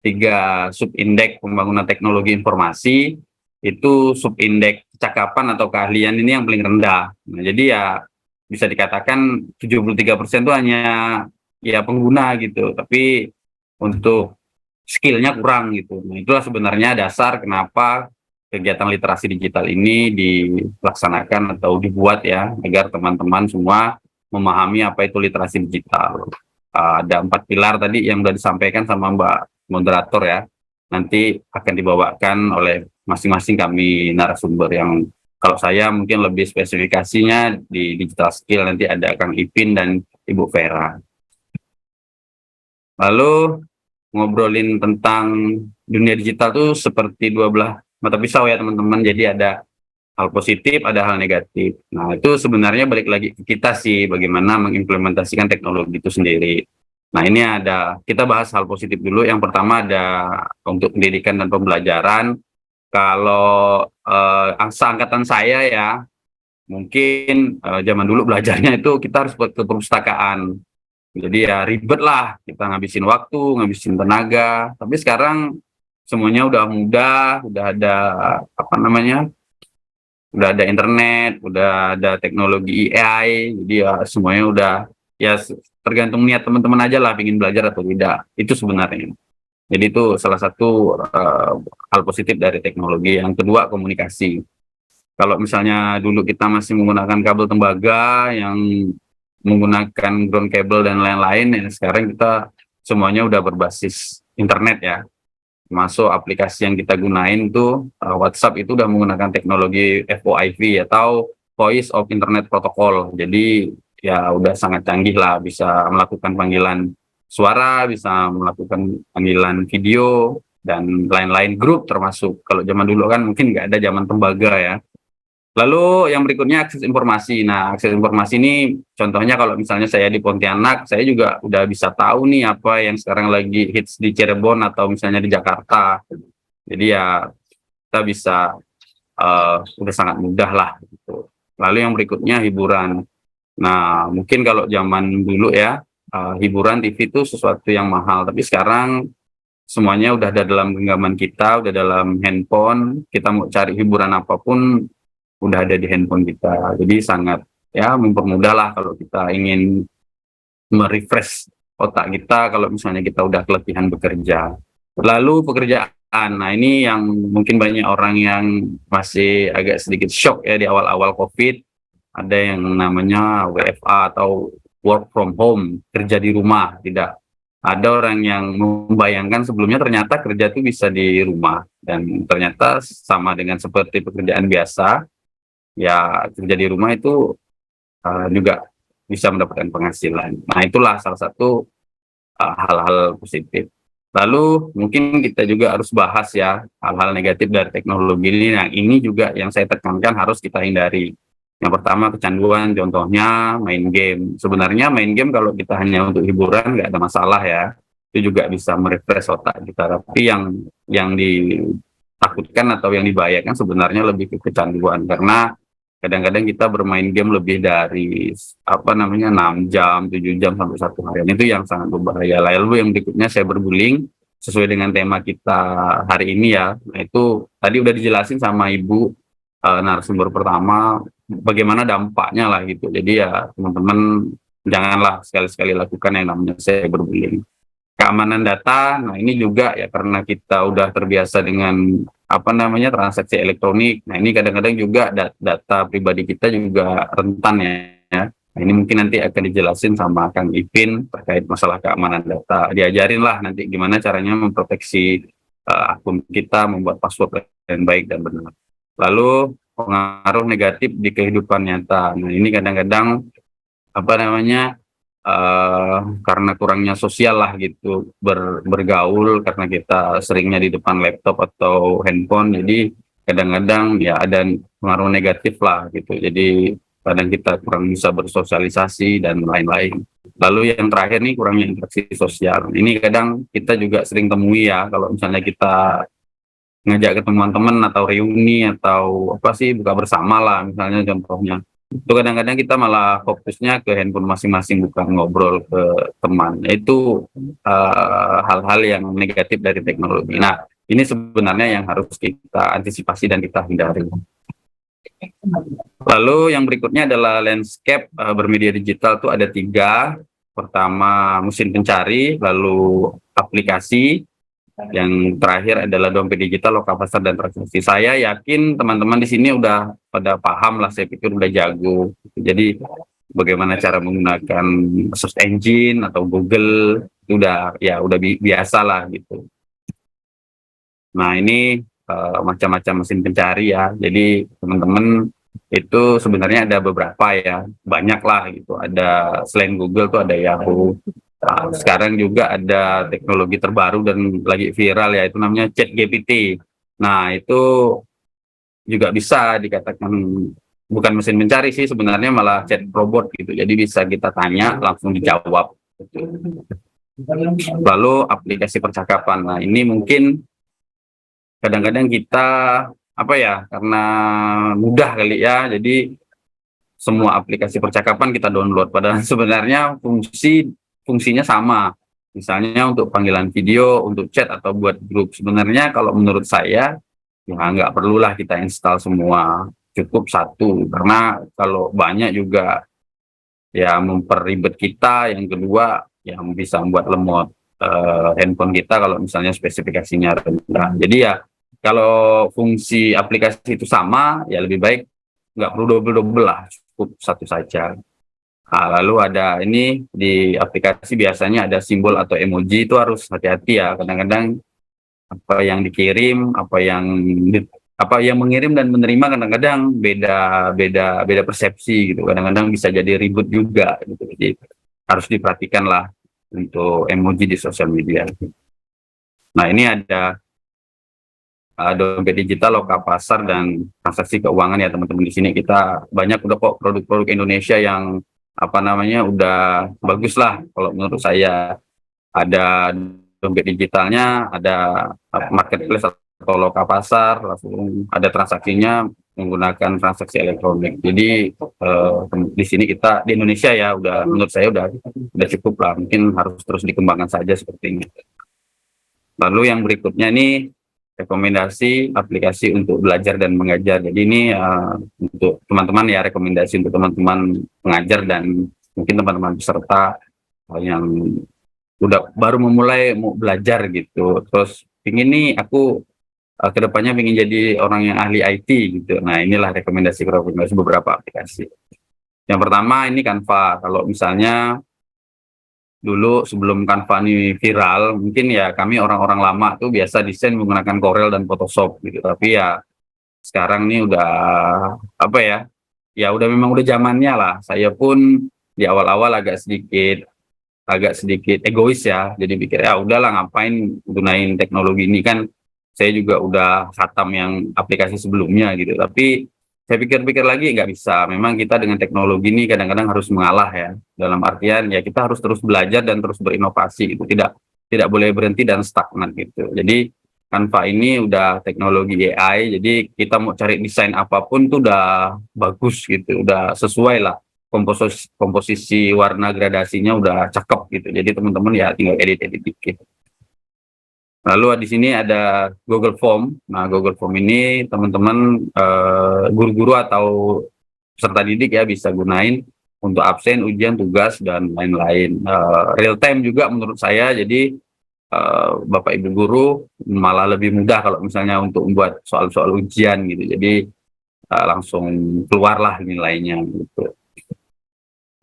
3 subindeks pembangunan teknologi informasi, itu subindeks kecakapan atau keahlian ini yang paling rendah. Nah, jadi ya bisa dikatakan 73% itu hanya ya pengguna gitu, tapi untuk skillnya kurang gitu. Nah, itulah sebenarnya dasar kenapa kegiatan literasi digital ini dilaksanakan atau dibuat ya, agar teman-teman semua memahami apa itu literasi digital. Ada 4 pilar tadi yang sudah disampaikan sama Mbak moderator ya. Nanti akan dibawakan oleh masing-masing kami narasumber yang kalau saya mungkin lebih spesifikasinya di digital skill, nanti ada Kang Ipin dan Ibu Vera. Lalu ngobrolin tentang dunia digital tuh seperti 12 mata pisau ya teman-teman. Jadi ada hal positif, ada hal negatif. Nah, itu sebenarnya balik lagi ke kita sih, bagaimana mengimplementasikan teknologi itu sendiri. Nah, ini kita bahas hal positif dulu. Yang pertama ada untuk pendidikan dan pembelajaran. Kalau angkatan saya ya, mungkin zaman dulu belajarnya itu kita harus ke perpustakaan. Jadi ya ribet lah, kita ngabisin waktu, ngabisin tenaga. Tapi sekarang semuanya udah mudah, udah ada udah ada internet, udah ada teknologi AI. Jadi ya semuanya udah ya tergantung niat teman-teman aja lah, ingin belajar atau tidak. Itu sebenarnya. Jadi itu salah satu hal positif dari teknologi. Yang kedua, komunikasi. Kalau misalnya dulu kita masih menggunakan kabel tembaga yang menggunakan ground cable dan lain-lain, ya sekarang kita semuanya udah berbasis internet ya. Masuk aplikasi yang kita gunain tuh WhatsApp itu udah menggunakan teknologi VoIP atau Voice of Internet Protocol. Jadi ya udah sangat canggih lah, bisa melakukan panggilan suara, bisa melakukan panggilan video dan lain-lain, grup termasuk. Kalau zaman dulu kan mungkin nggak ada zaman tembaga ya. Lalu yang berikutnya akses informasi. Nah, akses informasi ini contohnya kalau misalnya saya di Pontianak, saya juga udah bisa tahu nih apa yang sekarang lagi hits di Cirebon atau misalnya di Jakarta. Jadi ya kita bisa udah sangat mudah lah gitu. Lalu yang berikutnya hiburan. Nah, mungkin kalau zaman dulu ya hiburan TV itu sesuatu yang mahal, tapi sekarang semuanya udah ada dalam genggaman kita, udah dalam handphone. Kita mau cari hiburan apapun udah ada di handphone kita. Jadi sangat ya mempermudah lah kalau kita ingin merefresh otak kita kalau misalnya kita udah keletihan bekerja. Lalu pekerjaan. Nah, ini yang mungkin banyak orang yang masih agak sedikit shock ya di awal-awal COVID. Ada yang namanya WFA atau work from home, kerja di rumah. Tidak ada orang yang membayangkan sebelumnya ternyata kerja itu bisa di rumah, dan ternyata sama dengan seperti pekerjaan biasa. Ya kerja di rumah itu juga bisa mendapatkan penghasilan. Nah, itulah salah satu hal-hal positif. Lalu mungkin kita juga harus bahas ya hal-hal negatif dari teknologi ini. Nah, ini juga yang saya tekankan harus kita hindari. Yang pertama kecanduan, contohnya main game. Sebenarnya main game kalau kita hanya untuk hiburan nggak ada masalah ya. Itu juga bisa merefresh otak kita. Tapi yang ditakutkan atau yang dibahayakan sebenarnya lebih ke kecanduan, karena kadang-kadang kita bermain game lebih dari 6 jam, 7 jam sampai 1 harian. Itu yang sangat berbahaya. Lalu yang berikutnya saya berguling sesuai dengan tema kita hari ini ya. Nah, itu tadi udah dijelasin sama Ibu narasumber pertama bagaimana dampaknya lah gitu. Jadi ya teman-teman janganlah sekali-sekali lakukan yang namanya saya berguling. Keamanan data, nah ini juga ya karena kita udah terbiasa dengan transaksi elektronik. Nah, ini kadang-kadang juga data pribadi kita juga rentan ya. Nah, ini mungkin nanti akan dijelasin sama Kang Ipin terkait masalah keamanan data. Diajarin lah nanti gimana caranya memproteksi akun kita, membuat password yang baik dan benar. Lalu pengaruh negatif di kehidupan nyata. Nah, ini kadang-kadang karena kurangnya sosial lah gitu, bergaul karena kita seringnya di depan laptop atau handphone, jadi kadang-kadang ya ada pengaruh negatif lah gitu. Jadi kadang kita kurang bisa bersosialisasi dan lain-lain. Lalu yang terakhir nih kurangnya interaksi sosial. Ini kadang kita juga sering temui ya, kalau misalnya kita ngajak ketemuan teman atau reuni atau apa sih buka bersama lah misalnya contohnya. Itu kadang-kadang kita malah fokusnya ke handphone masing-masing bukan ngobrol ke teman. Itu hal-hal yang negatif dari teknologi. Nah, ini sebenarnya yang harus kita antisipasi dan kita hindari. Lalu yang berikutnya adalah landscape bermedia digital itu ada 3. Pertama mesin pencari, lalu aplikasi, yang terakhir adalah dompet digital, loka pasar, dan transaksi. Saya yakin teman-teman di sini udah pada paham lah, saya pikir udah jago. Jadi bagaimana cara menggunakan search engine atau Google, itu udah biasa lah gitu. Nah ini macam-macam mesin pencari ya. Jadi teman-teman itu sebenarnya ada beberapa ya, banyak lah gitu. Ada selain Google tuh ada Yahoo. Nah, sekarang juga ada teknologi terbaru dan lagi viral ya, itu namanya ChatGPT. Nah itu juga bisa dikatakan bukan mesin pencari sih sebenarnya, malah chat robot gitu. Jadi bisa kita tanya langsung dijawab. Lalu aplikasi percakapan. Nah ini mungkin kadang-kadang kita karena mudah kali ya, jadi semua aplikasi percakapan kita download, padahal sebenarnya fungsinya sama. Misalnya untuk panggilan video, untuk chat atau buat grup. Sebenarnya kalau menurut saya ya nggak perlulah kita install semua, cukup 1, karena kalau banyak juga ya memperribet kita. Yang kedua yang bisa membuat lemot handphone kita kalau misalnya spesifikasinya rendah. Jadi ya kalau fungsi aplikasi itu sama, ya lebih baik nggak perlu double-double lah, cukup 1 saja. Nah, lalu ada ini di aplikasi biasanya ada simbol atau emoji, itu harus hati-hati ya. Kadang-kadang apa yang dikirim, apa yang mengirim dan menerima kadang-kadang beda persepsi gitu. Kadang-kadang bisa jadi ribut juga gitu. Jadi harus diperhatikan lah untuk emoji di sosial media. Nah ini ada dompet digital, loka pasar, dan transaksi keuangan ya teman-teman. Di sini kita banyak udah kok produk-produk Indonesia yang udah bagus lah kalau menurut saya. Ada dompet digitalnya, ada marketplace atau loka pasar, langsung ada transaksinya menggunakan transaksi elektronik. Jadi di sini kita di Indonesia ya menurut saya udah cukup lah, mungkin harus terus dikembangkan saja seperti ini. Lalu yang berikutnya nih rekomendasi aplikasi untuk belajar dan mengajar. Jadi ini untuk teman-teman ya, rekomendasi untuk teman-teman pengajar dan mungkin teman-teman peserta yang udah baru memulai mau belajar gitu. Terus ingin nih aku kedepannya ingin jadi orang yang ahli IT gitu. Nah inilah rekomendasi beberapa aplikasi. Yang pertama ini Canva. Kalau misalnya dulu sebelum Canva ini viral, mungkin ya kami orang-orang lama tuh biasa desain menggunakan Corel dan Photoshop gitu. Tapi ya sekarang nih udah memang udah zamannya lah. Saya pun di awal-awal agak sedikit egois ya. Jadi pikir ya udahlah, ngapain gunain teknologi ini, kan saya juga udah khatam yang aplikasi sebelumnya gitu. Tapi saya pikir-pikir lagi nggak bisa. Memang kita dengan teknologi ini kadang-kadang harus mengalah ya. Dalam artian ya kita harus terus belajar dan terus berinovasi gitu. Tidak boleh berhenti dan stagnan gitu. Jadi Canva ini udah teknologi AI. Jadi kita mau cari desain apapun tuh udah bagus gitu. Udah sesuai lah. Komposisi warna gradasinya udah cakep gitu. Jadi teman-teman ya tinggal edit dikit. Lalu di sini ada Google Form. Nah, Google Form ini teman-teman guru-guru atau peserta didik ya bisa gunain untuk absen, ujian, tugas, dan lain-lain. Real time juga menurut saya. Jadi Bapak Ibu guru malah lebih mudah kalau misalnya untuk membuat soal-soal ujian gitu. Jadi langsung keluarlah nilainya gitu.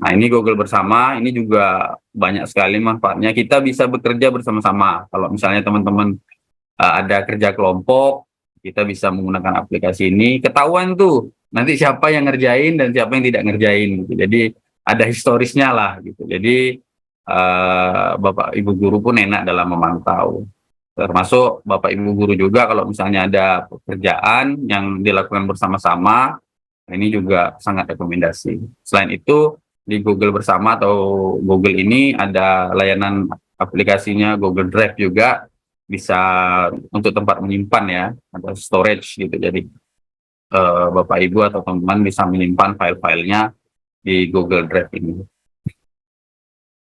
Nah ini Google Bersama, ini juga banyak sekali manfaatnya. Kita bisa bekerja bersama-sama. Kalau misalnya teman-teman ada kerja kelompok, kita bisa menggunakan aplikasi ini. Ketahuan tuh nanti siapa yang ngerjain dan siapa yang tidak ngerjain. Gitu. Jadi ada historisnya lah. Gitu. Jadi Bapak Ibu guru pun enak dalam memantau. Termasuk Bapak Ibu guru juga kalau misalnya ada pekerjaan yang dilakukan bersama-sama, Nah, ini juga sangat rekomendasi. Selain itu, di Google Bersama atau Google ini ada layanan aplikasinya Google Drive juga, bisa untuk tempat menyimpan ya, ada storage gitu. Jadi Bapak Ibu atau teman-teman bisa menyimpan file-filenya di Google Drive ini.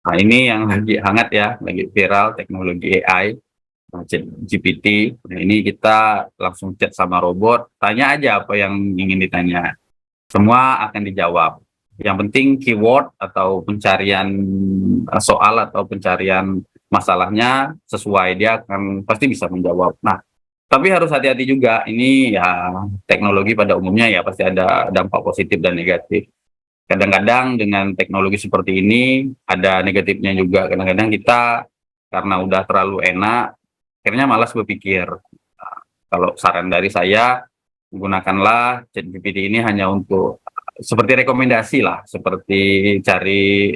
Nah, ini yang lagi hangat ya, lagi viral teknologi AI, GPT. Nah, ini kita langsung chat sama robot, tanya aja apa yang ingin ditanya. Semua akan dijawab. Yang penting keyword atau pencarian soal atau pencarian masalahnya sesuai, dia akan pasti bisa menjawab. Nah, tapi harus hati-hati juga. Ini ya teknologi pada umumnya ya pasti ada dampak positif dan negatif. Kadang-kadang dengan teknologi seperti ini ada negatifnya juga. Kadang-kadang kita karena udah terlalu enak, akhirnya malas berpikir. Nah, kalau saran dari saya, gunakanlah ChatGPT ini hanya untuk seperti rekomendasi lah, seperti cari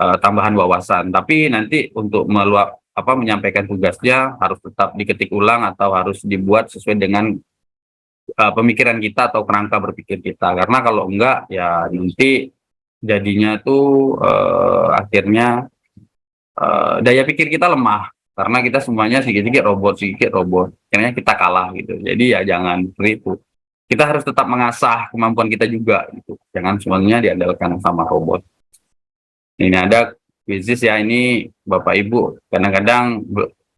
tambahan wawasan. Tapi nanti untuk menyampaikan tugasnya harus tetap diketik ulang atau harus dibuat sesuai dengan pemikiran kita atau kerangka berpikir kita. Karena kalau enggak ya nanti jadinya tuh akhirnya daya pikir kita lemah karena kita semuanya sedikit-sedikit robot, akhirnya kita kalah gitu. Jadi ya jangan seperti itu. Kita harus tetap mengasah kemampuan kita juga gitu. Jangan semuanya diandalkan sama robot. Ini ada bisnis ya, ini Bapak Ibu. Kadang-kadang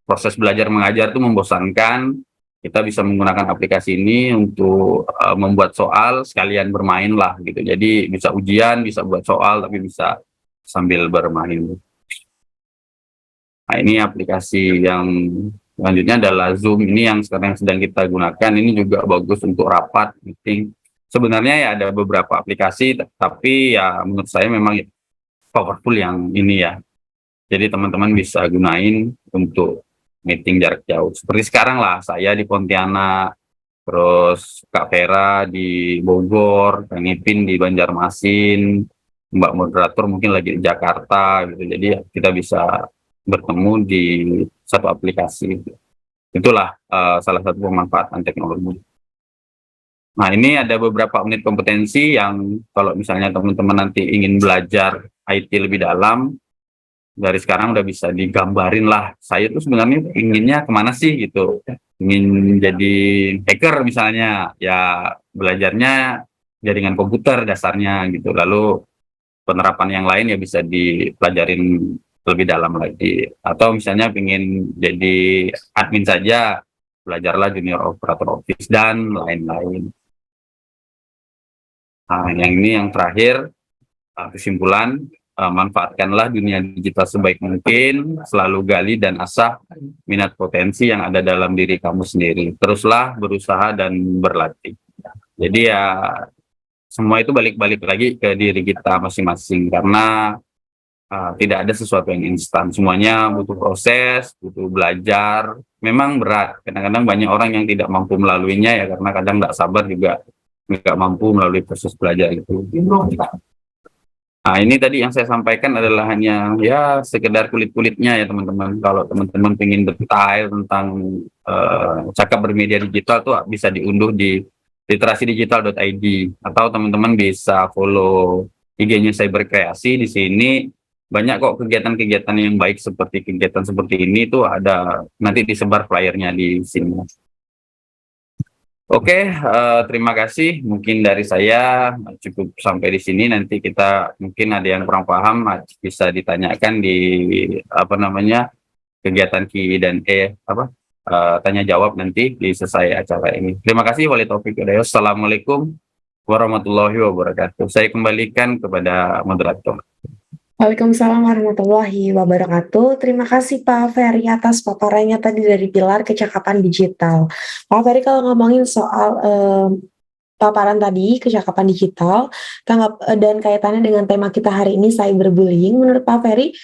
proses belajar mengajar itu membosankan. Kita bisa menggunakan aplikasi ini untuk membuat soal sekalian bermain lah gitu. Jadi bisa ujian, bisa buat soal, tapi bisa sambil bermain. Nah, ini aplikasi yang selanjutnya adalah Zoom. Ini yang sekarang sedang kita gunakan. Ini juga bagus untuk rapat, meeting. Sebenarnya ya ada beberapa aplikasi, tapi ya menurut saya memang powerful yang ini ya. Jadi teman-teman bisa gunain untuk meeting jarak jauh. Seperti sekarang lah, saya di Pontianak, terus Kak Vera di Bogor, Kang Ipin di Banjarmasin, Mbak moderator mungkin lagi di Jakarta gitu. Jadi kita bisa bertemu di satu aplikasi. Itulah salah satu pemanfaatan teknologi. Nah, ini ada beberapa unit kompetensi yang kalau misalnya teman-teman nanti ingin belajar IT lebih dalam, dari sekarang udah bisa digambarin lah. Saya tuh sebenarnya inginnya kemana sih gitu. Ingin jadi hacker misalnya, ya belajarnya jaringan komputer dasarnya gitu. Lalu penerapan yang lain ya bisa dipelajarin lebih dalam lagi. Atau misalnya ingin jadi admin saja, belajarlah junior operator office dan lain-lain. Nah, yang ini yang terakhir, kesimpulan, manfaatkanlah dunia digital sebaik mungkin, selalu gali dan asah minat potensi yang ada dalam diri kamu sendiri. Teruslah berusaha dan berlatih. Jadi ya semua itu balik-balik lagi ke diri kita masing-masing, karena tidak ada sesuatu yang instan. Semuanya butuh proses, butuh belajar. Memang berat. Kadang-kadang banyak orang yang tidak mampu melaluinya ya karena kadang nggak sabar juga, nggak mampu melalui proses belajar itu. Nah, ini tadi yang saya sampaikan adalah hanya ya sekedar kulit-kulitnya ya teman-teman. Kalau teman-teman ingin detail tentang cakap bermedia digital tuh bisa diunduh di literasidigital.id atau teman-teman bisa follow IG-nya Cyberkreasi. Di sini banyak kok kegiatan-kegiatan yang baik seperti kegiatan seperti ini tuh ada, nanti disebar flyernya di sini. Oke, terima kasih. Mungkin dari saya cukup sampai di sini. Nanti kita mungkin ada yang kurang paham bisa ditanyakan di kegiatan Q&A tanya jawab nanti di selesai acara ini. Terima kasih. Wali Taufik Hidayah. Assalamualaikum warahmatullahi wabarakatuh. Saya kembalikan kepada moderator. Waalaikumsalam warahmatullahi wabarakatuh. Terima kasih Pak Ferry atas paparannya tadi dari pilar kecakapan digital. Pak Ferry, kalau ngomongin soal paparan tadi kecakapan digital dan kaitannya dengan tema kita hari ini, cyberbullying, menurut Pak Ferry,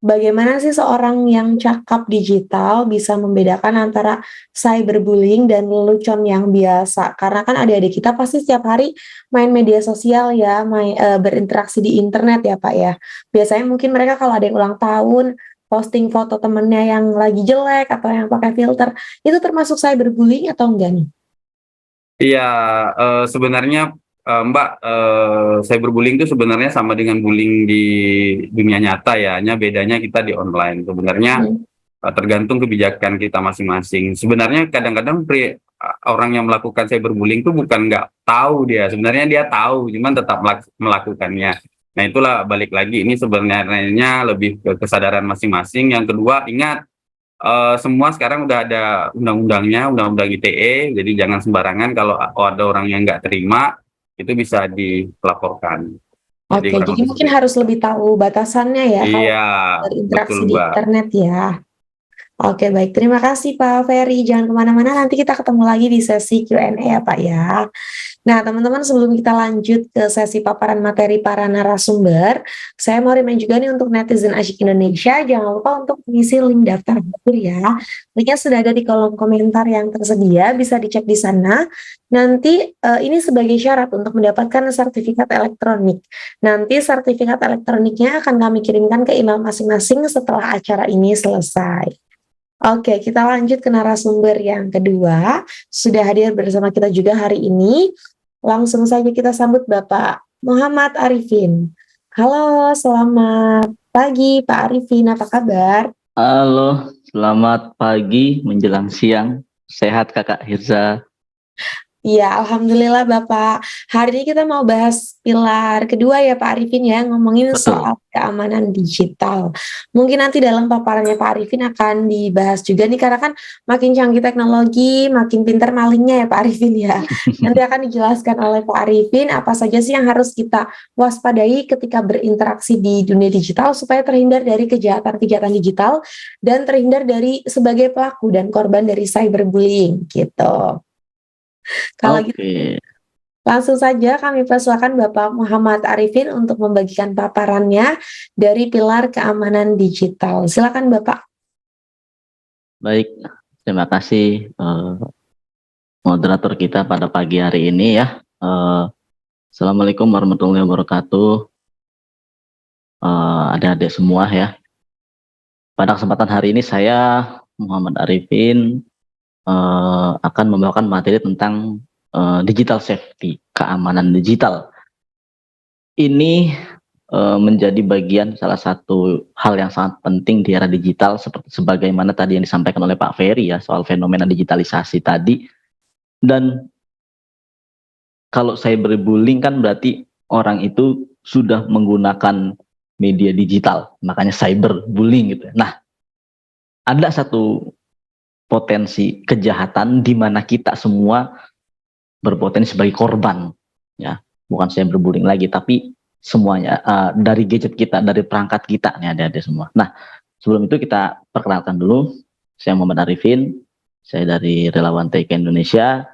bagaimana sih seorang yang cakap digital bisa membedakan antara cyberbullying dan lelucon yang biasa? Karena kan adik-adik kita pasti setiap hari main media sosial ya, berinteraksi di internet ya Pak ya. Biasanya mungkin mereka kalau ada yang ulang tahun, posting foto temennya yang lagi jelek atau yang pakai filter, itu termasuk cyberbullying atau enggak nih? Iya, sebenarnya Mbak, cyberbullying itu sebenarnya sama dengan bullying di dunia nyata ya, hanya bedanya kita di online. Sebenarnya tergantung kebijakan kita masing-masing. Sebenarnya kadang-kadang orang yang melakukan cyberbullying itu bukan nggak tahu dia, sebenarnya dia tahu, cuman tetap melakukannya. Nah itulah balik lagi, ini sebenarnya lebih ke kesadaran masing-masing. Yang kedua, ingat semua sekarang udah ada undang-undangnya, undang-undang ITE, jadi jangan sembarangan kalau ada orang yang nggak terima, itu bisa dilaporkan. Jadi Oke, kurang jadi lebih mungkin seperti itu. harus lebih tahu batasannya ya kalau Iya, betul berinteraksi di Mbak. internet ya. Oke, baik. Terima kasih Pak Ferry. Jangan kemana-mana, nanti kita ketemu lagi di sesi Q&A ya Pak ya. Nah, teman-teman, sebelum kita lanjut ke sesi paparan materi para narasumber, saya mau remind juga nih untuk netizen Asyik Indonesia, jangan lupa untuk mengisi link daftar belajar ya. Linknya sudah ada di kolom komentar yang tersedia, bisa dicek di sana. Nanti ini sebagai syarat untuk mendapatkan sertifikat elektronik. Nanti sertifikat elektroniknya akan kami kirimkan ke email masing-masing setelah acara ini selesai. Oke, kita lanjut ke narasumber yang kedua. Sudah hadir bersama kita juga hari ini. Langsung saja kita sambut Bapak Muhammad Arifin. Halo, selamat pagi Pak Arifin, apa kabar? Halo, selamat pagi menjelang siang. Sehat Kakak Hirza? Iya, Alhamdulillah Bapak. Hari ini kita mau bahas pilar kedua ya Pak Arifin ya, ngomongin Betul. soal keamanan digital. Mungkin nanti dalam paparannya Pak Arifin akan dibahas juga nih, karena kan makin canggih teknologi, makin pintar malingnya ya Pak Arifin ya. Nanti akan dijelaskan oleh Pak Arifin apa saja sih yang harus kita waspadai ketika berinteraksi di dunia digital supaya terhindar dari kejahatan-kejahatan digital dan terhindar dari sebagai pelaku dan korban dari cyberbullying gitu. Kalau gitu, Oke, langsung saja kami persilakan Bapak Muhammad Arifin untuk membagikan paparannya dari pilar keamanan digital. Silakan Bapak. baik. Terima kasih moderator kita pada pagi hari ini ya. Assalamualaikum warahmatullahi wabarakatuh. Adik-adik semua ya. Pada kesempatan hari ini saya Muhammad Arifin akan membawakan materi tentang digital safety, keamanan digital. Ini menjadi bagian salah satu hal yang sangat penting di era digital, seperti sebagaimana tadi yang disampaikan oleh Pak Ferry ya, soal fenomena digitalisasi tadi. Dan kalau cyberbullying kan berarti orang itu sudah menggunakan media digital, makanya cyberbullying gitu. Nah, ada satu potensi kejahatan di mana kita semua berpotensi sebagai korban, ya, bukan cyberbullying lagi, tapi semuanya dari gadget kita, dari perangkat kita nih, ada semua. Nah, sebelum itu kita perkenalkan dulu, saya Muhammad Arifin, saya dari Relawan TK Indonesia,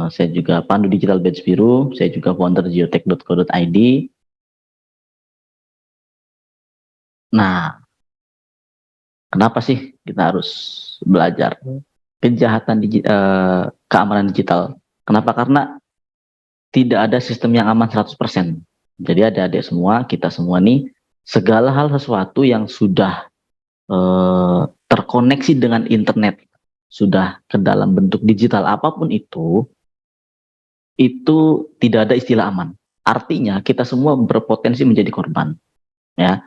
saya juga Pandu Digital Badge Biru, saya juga founder geotech.co.id. Nah, kenapa sih kita harus belajar kejahatan keamanan digital? Kenapa? Karena tidak ada sistem yang aman 100%. Jadi adik-adik semua, kita semua nih, segala hal sesuatu yang sudah terkoneksi dengan internet, sudah ke dalam bentuk digital apapun itu tidak ada istilah aman. Artinya kita semua berpotensi menjadi korban. Ya.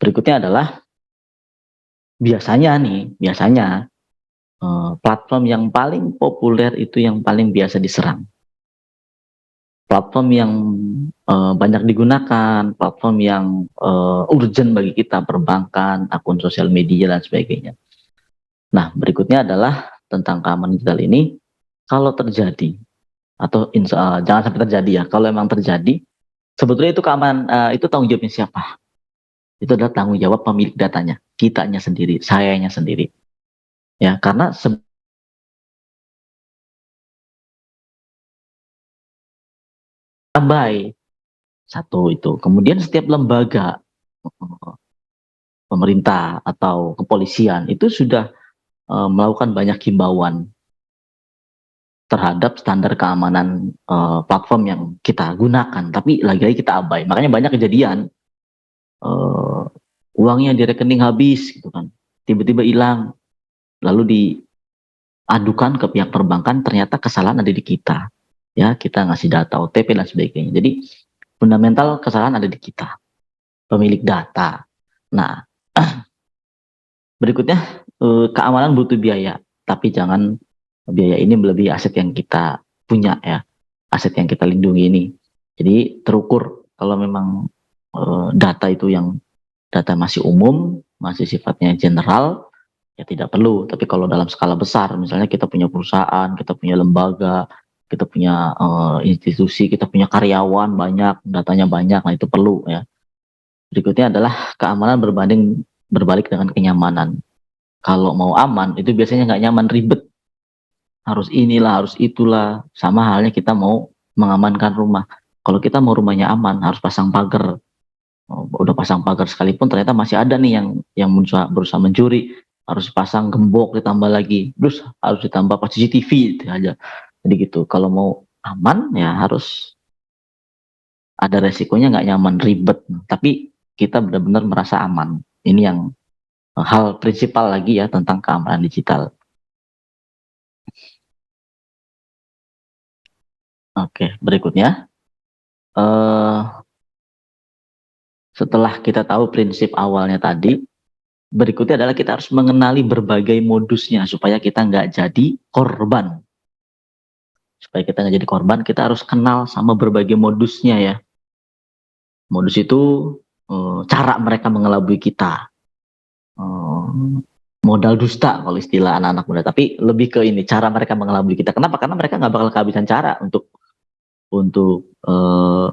Berikutnya adalah biasanya platform yang paling populer itu yang paling biasa diserang. Platform yang banyak digunakan, platform yang urgent bagi kita, perbankan, akun sosial media dan sebagainya. Nah, berikutnya adalah tentang keamanan digital ini. Kalau terjadi atau jangan sampai terjadi ya. Kalau memang terjadi, sebetulnya itu keamanan itu tanggung jawabnya siapa? Itu adalah tanggung jawab pemilik datanya, kitanya sendiri, sayanya sendiri. Ya, karena abai satu itu. Kemudian setiap lembaga pemerintah atau kepolisian itu sudah melakukan banyak himbauan terhadap standar keamanan platform yang kita gunakan, tapi lagi-lagi kita abai. Makanya banyak kejadian uangnya di rekening habis gitu kan, tiba-tiba hilang, lalu diadukan ke pihak perbankan, ternyata kesalahan ada di kita. ya kita ngasih data OTP dan sebagainya. Jadi fundamental kesalahan ada di kita, pemilik data. Nah, berikutnya keamanan butuh biaya, tapi jangan biaya ini melebihi aset yang kita punya ya, aset yang kita lindungi ini. Jadi terukur kalau memang data itu yang data masih umum, masih sifatnya general, ya tidak perlu. Tapi kalau dalam skala besar, misalnya kita punya perusahaan, kita punya lembaga, kita punya institusi, kita punya karyawan banyak, datanya banyak, nah itu perlu ya. Berikutnya adalah keamanan berbalik dengan kenyamanan. Kalau mau aman, itu biasanya nggak nyaman, ribet. Harus inilah, harus itulah. Sama halnya kita mau mengamankan rumah. Kalau kita mau rumahnya aman, harus pasang pagar. Udah pasang pagar sekalipun ternyata masih ada nih yang berusaha mencuri. Harus pasang gembok, ditambah lagi. Terus harus ditambah CCTV itu aja. Jadi gitu. Kalau mau aman, ya harus ada resikonya, nggak nyaman, ribet. Tapi kita benar-benar merasa aman. Ini yang hal prinsipal lagi ya tentang keamanan digital. Oke, berikutnya. Setelah kita tahu prinsip awalnya tadi, berikutnya adalah kita harus mengenali berbagai modusnya supaya kita nggak jadi korban. Supaya kita nggak jadi korban, kita harus kenal sama berbagai modusnya ya. Modus itu cara mereka mengelabui kita. Modal dusta kalau istilah anak-anak muda, tapi lebih ke ini, cara mereka mengelabui kita. Kenapa? Karena mereka nggak bakal kehabisan cara untuk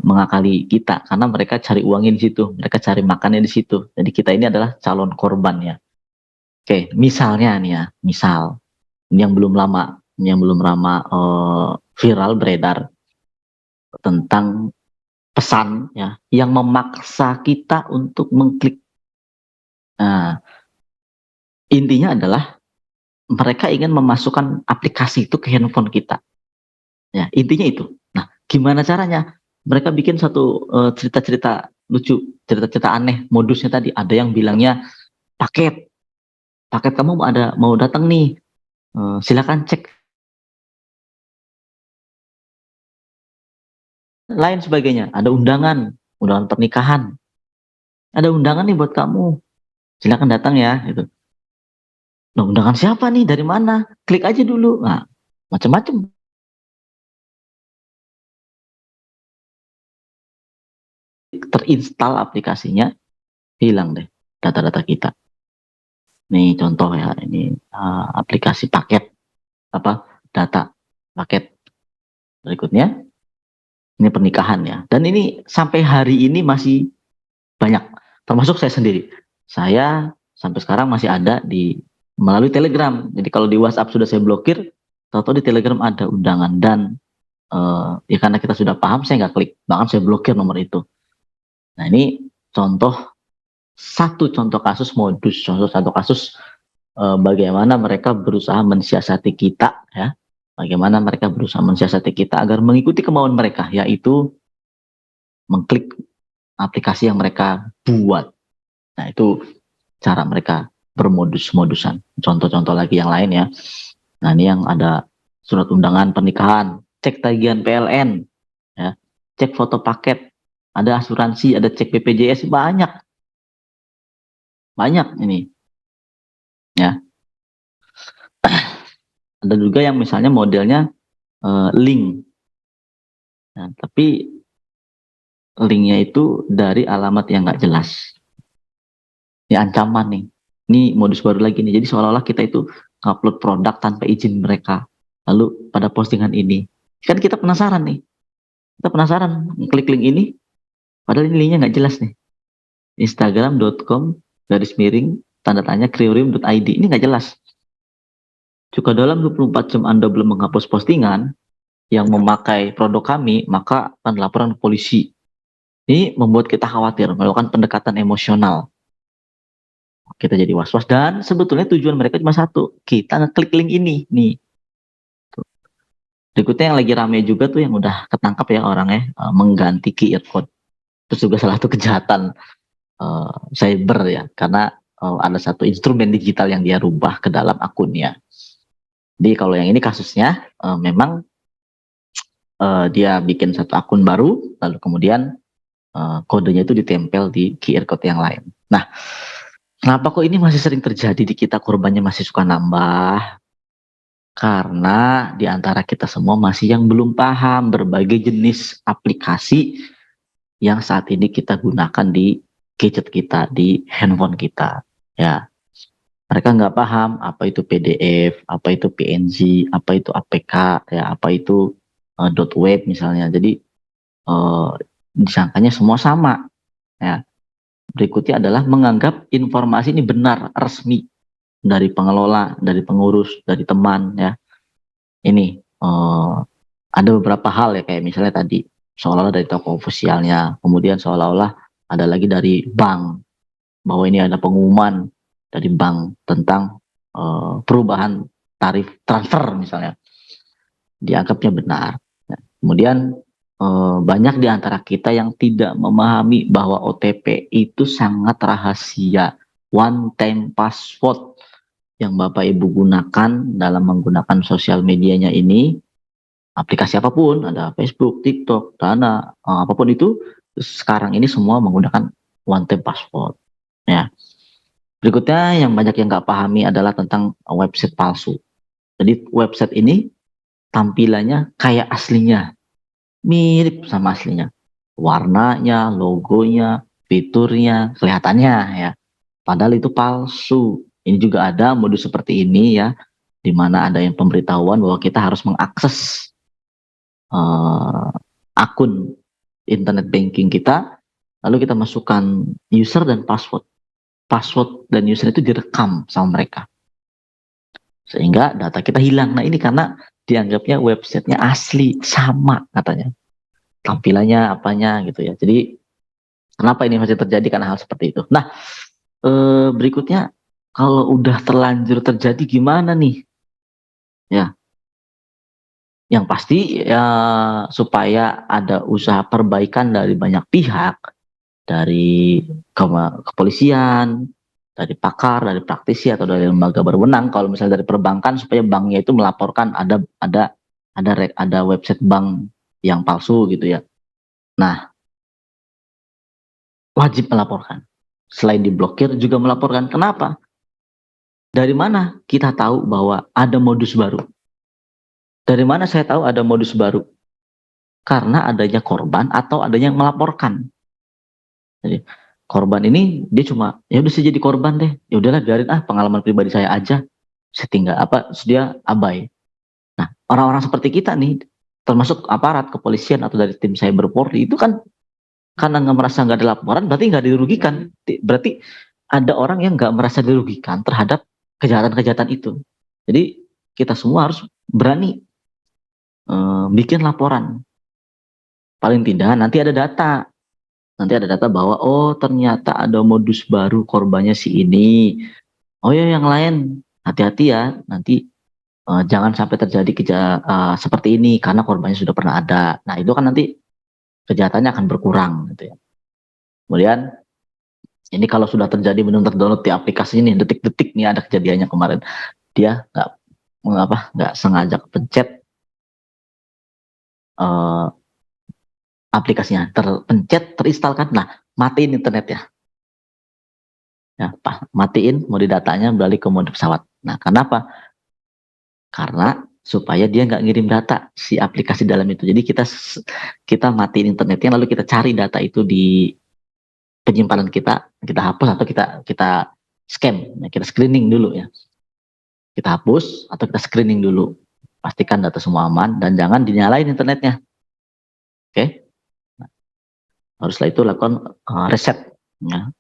mengakali kita, karena mereka cari uangnya di situ, mereka cari makannya di situ. Jadi kita ini adalah calon korbannya. Oke, misalnya nih ya, misal ini yang belum lama viral beredar tentang pesan ya yang memaksa kita untuk mengklik. Nah, intinya adalah mereka ingin memasukkan aplikasi itu ke handphone kita. Ya, intinya itu. Nah, gimana caranya? Mereka bikin satu cerita-cerita lucu, cerita-cerita aneh. Modusnya tadi ada yang bilangnya paket kamu mau datang nih, silakan cek. Lain sebagainya. Ada undangan pernikahan. Ada undangan nih buat kamu, silakan datang ya. Gitu. Nah, undangan siapa nih? Dari mana? Klik aja dulu. Nah, macam-macam. Terinstall aplikasinya, hilang deh data-data kita. Nih contoh ya, ini aplikasi paket data paket. Berikutnya ini pernikahan ya, dan ini sampai hari ini masih banyak, termasuk saya sendiri. Saya sampai sekarang masih ada melalui Telegram. Jadi kalau di WhatsApp sudah saya blokir, tahu-tahu di Telegram ada undangan, dan ya karena kita sudah paham, saya nggak klik, bahkan saya blokir nomor itu. Nah, ini satu contoh kasus modus, satu kasus bagaimana mereka berusaha mensiasati kita ya. Bagaimana mereka berusaha mensiasati kita agar mengikuti kemauan mereka, yaitu mengklik aplikasi yang mereka buat. Nah, itu cara mereka bermodus-modusan. Contoh-contoh lagi yang lain ya. Nah, ini yang ada surat undangan pernikahan, cek tagihan PLN, ya, cek foto paket, ada asuransi, ada cek BPJS, banyak ini, ya. Ada juga yang misalnya modelnya link, nah, tapi linknya itu dari alamat yang nggak jelas. Ini ancaman nih. Ini modus baru lagi nih. Jadi seolah-olah kita itu upload produk tanpa izin mereka. Lalu pada postingan ini, kan kita penasaran nih. Kita penasaran, klik link ini, padahal ini linknya nggak jelas nih. Instagram.com/kriorium.id, ini nggak jelas. Jika dalam 24 jam Anda belum menghapus postingan yang memakai produk kami, maka akan laporan ke polisi. Ini membuat kita khawatir, melakukan pendekatan emosional. Kita jadi was-was, dan sebetulnya tujuan mereka cuma satu, kita ngeklik link ini nih. Berikutnya yang lagi rame juga tuh, yang udah ketangkap ya orangnya, mengganti QR code. Terus juga salah satu kejahatan cyber ya, karena ada satu instrumen digital yang dia rubah ke dalam akunnya. Jadi kalau yang ini kasusnya memang dia bikin satu akun baru, lalu kemudian kodenya itu ditempel di QR code yang lain. Nah, kenapa kok ini masih sering terjadi di kita, korbannya masih suka nambah? Karena di antara kita semua masih yang belum paham berbagai jenis aplikasi yang saat ini kita gunakan di gadget kita, di handphone kita. Ya, mereka nggak paham apa itu PDF, apa itu PNG, apa itu APK, ya, apa itu .web misalnya. Jadi disangkanya semua sama. Ya. Berikutnya adalah menganggap informasi ini benar, resmi dari pengelola, dari pengurus, dari teman, ya. Ini ada beberapa hal ya, kayak misalnya tadi seolah-olah dari toko ofisialnya, kemudian seolah-olah ada lagi dari bank, bahwa ini ada pengumuman dari bank tentang perubahan tarif transfer misalnya, dianggapnya benar. Nah, kemudian banyak di antara kita yang tidak memahami bahwa OTP itu sangat rahasia, one time password yang Bapak Ibu gunakan dalam menggunakan sosial medianya ini, aplikasi apapun, ada Facebook, TikTok, Dana, apapun itu, sekarang ini semua menggunakan one time password. Ya. Berikutnya yang banyak yang nggak pahami adalah tentang website palsu. Jadi website ini tampilannya kayak aslinya, mirip sama aslinya, warnanya, logonya, fiturnya, kelihatannya, ya. Padahal itu palsu. Ini juga ada modus seperti ini, ya, di mana ada yang pemberitahuan bahwa kita harus mengakses akun internet banking kita, lalu kita masukkan user dan password. Password dan user itu direkam sama mereka, sehingga data kita hilang. Nah, ini karena dianggapnya websitenya asli, sama katanya, tampilannya apanya gitu ya. Jadi kenapa ini masih terjadi? Karena hal seperti itu. Nah, berikutnya, kalau udah terlanjur terjadi gimana nih? Ya, yang pasti ya, supaya ada usaha perbaikan dari banyak pihak, dari kepolisian, dari pakar, dari praktisi, atau dari lembaga berwenang. Kalau misalnya dari perbankan, supaya banknya itu melaporkan ada website bank yang palsu gitu ya. Nah, wajib melaporkan. Selain diblokir juga melaporkan. Kenapa? Dari mana kita tahu bahwa ada modus baru? Dari mana saya tahu ada modus baru? Karena adanya korban atau adanya yang melaporkan. Jadi korban ini dia cuma, ya udah saya jadi korban deh, ya udahlah biarin, pengalaman pribadi saya aja, saya tinggal dia abai. Nah, orang-orang seperti kita nih, termasuk aparat kepolisian atau dari tim cyber Polri, itu kan karena nggak merasa nggak ada laporan, berarti nggak dirugikan. Berarti ada orang yang nggak merasa dirugikan terhadap kejahatan-kejahatan itu. Jadi kita semua harus berani bikin laporan. Paling tidak nanti ada data. Nanti ada data bahwa, oh ternyata ada modus baru, korbannya si ini. Oh ya, yang lain hati-hati ya, nanti jangan sampai terjadi seperti ini karena korbannya sudah pernah ada. Nah, itu kan nanti kejahatannya akan berkurang gitu ya. Kemudian ini kalau sudah terjadi, belum terdownload di aplikasi ini, detik-detik nih ada kejadiannya kemarin, dia nggak sengaja pencet aplikasinya, terpencet, terinstall kan, nah matiin internet ya, matiin mode datanya, beralih ke mode pesawat. Nah, kenapa? Karena supaya dia nggak ngirim data si aplikasi dalam itu. Jadi kita matiin internetnya, lalu kita cari data itu di penyimpanan kita hapus atau kita scan, kita screening dulu ya. Kita hapus atau kita screening dulu, pastikan data semua aman dan jangan dinyalain internetnya. Oke. Setelah itu lakukan reset, ya,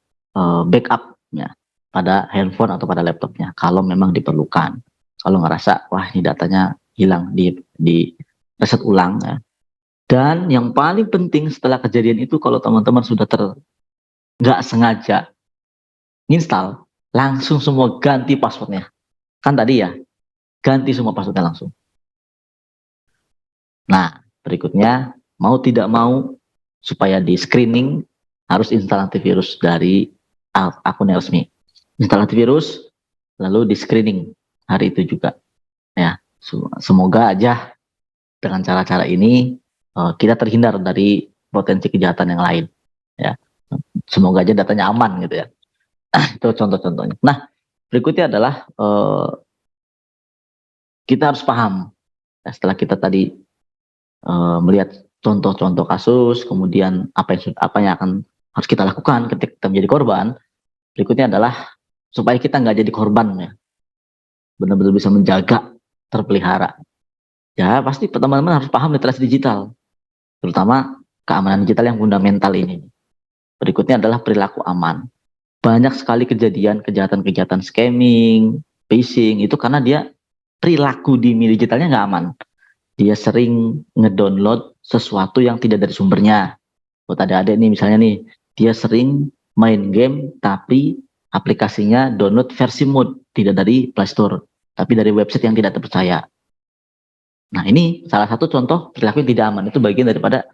backup ya, pada handphone atau pada laptopnya kalau memang diperlukan. Kalau ngerasa wah ini datanya hilang, di reset ulang ya. Dan yang paling penting setelah kejadian itu, kalau teman-teman sudah nggak sengaja install, langsung semua ganti passwordnya. Kan tadi ya, ganti semua passwordnya langsung. Nah, berikutnya, mau tidak mau, supaya di screening harus install antivirus dari akun yang resmi. Install antivirus, lalu di screening hari itu juga. Ya, semoga aja dengan cara-cara ini kita terhindar dari potensi kejahatan yang lain. Ya, semoga aja datanya aman gitu ya. Itu contoh-contohnya. Nah, berikutnya adalah kita harus paham. Ya, setelah kita tadi melihat contoh-contoh kasus, kemudian apa yang akan harus kita lakukan ketika kita menjadi korban. Berikutnya adalah supaya kita nggak jadi korban ya, benar-benar bisa menjaga, terpelihara. Ya pasti teman-teman harus paham literasi digital, terutama keamanan digital yang fundamental ini. Berikutnya adalah perilaku aman. Banyak sekali kejahatan-kejahatan scamming, phishing itu karena dia perilaku di media digitalnya nggak aman. Dia sering ngedownload sesuatu yang tidak dari sumbernya. Buat adik-adik nih misalnya nih, dia sering main game tapi aplikasinya download versi mod, tidak dari Play Store, tapi dari website yang tidak terpercaya. Nah ini salah satu contoh perilaku yang tidak aman. Itu bagian daripada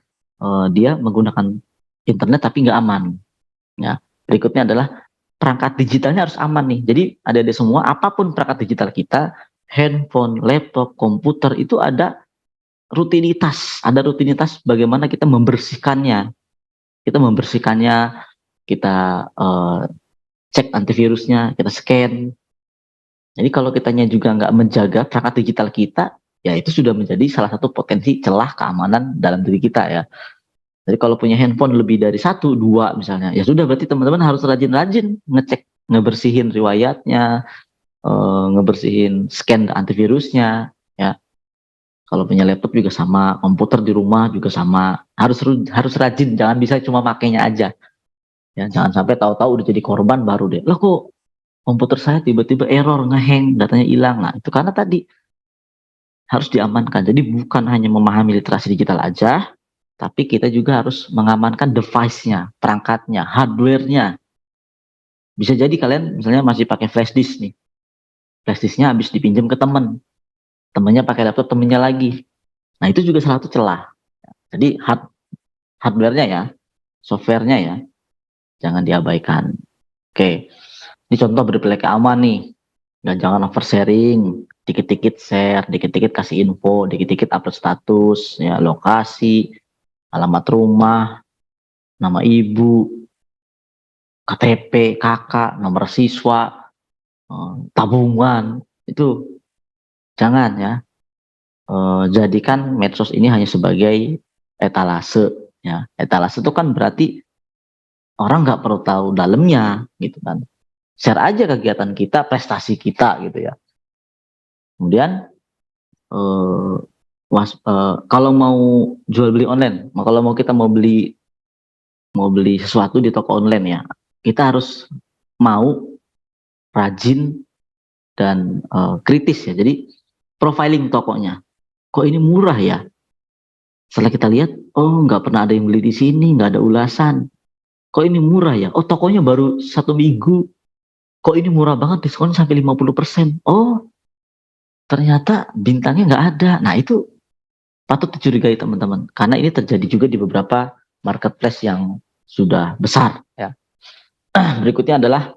dia menggunakan internet tapi nggak aman. Ya, berikutnya adalah perangkat digitalnya harus aman nih. Jadi adik-adik semua, apapun perangkat digital kita, handphone, laptop, komputer, itu ada rutinitas bagaimana kita membersihkannya. Kita cek antivirusnya, kita scan. Jadi kalau kitanya juga nggak menjaga perangkat digital kita, ya itu sudah menjadi salah satu potensi celah keamanan dalam diri kita ya. Jadi kalau punya handphone lebih dari 1, 2 misalnya, ya sudah berarti teman-teman harus rajin-rajin ngecek, ngebersihin riwayatnya, ngebersihin scan antivirusnya ya. Kalau punya laptop juga sama, komputer di rumah juga sama, harus rajin, jangan bisa cuma makainya aja. Ya, jangan sampai tahu-tahu udah jadi korban baru deh. Loh kok komputer saya tiba-tiba error, ngehang, datanya hilang. Nah, itu karena tadi harus diamankan. Jadi bukan hanya memahami literasi digital aja, tapi kita juga harus mengamankan device-nya, perangkatnya, hardware-nya. Bisa jadi kalian misalnya masih pakai flash disk nih. Flash disk-nya habis dipinjam ke teman. Temannya pakai laptop temennya lagi. Nah, itu juga salah satu celah. Jadi hardware-nya ya, software-nya ya, jangan diabaikan. Oke, ini contoh berperilaku aman nih. Dan jangan oversharing, dikit-dikit share, dikit-dikit kasih info, dikit-dikit upload status, ya lokasi, alamat rumah, nama ibu, KTP, kakak, nomor siswa, tabungan, itu jangan ya. Jadikan medsos ini hanya sebagai etalase ya. Etalase itu kan berarti orang nggak perlu tahu dalamnya gitu kan. Share aja kegiatan kita, prestasi kita gitu ya. Kemudian kalau mau jual beli online, kalau kita mau beli sesuatu di toko online ya, kita harus mau rajin dan kritis ya. Jadi profiling tokonya, kok ini murah ya? Setelah kita lihat, oh nggak pernah ada yang beli di sini, nggak ada ulasan. Kok ini murah ya? Oh tokonya baru 1 minggu. Kok ini murah banget, diskon sampai 50%. Oh ternyata bintangnya nggak ada. Nah itu patut dicurigai teman-teman, karena ini terjadi juga di beberapa marketplace yang sudah besar ya. Berikutnya adalah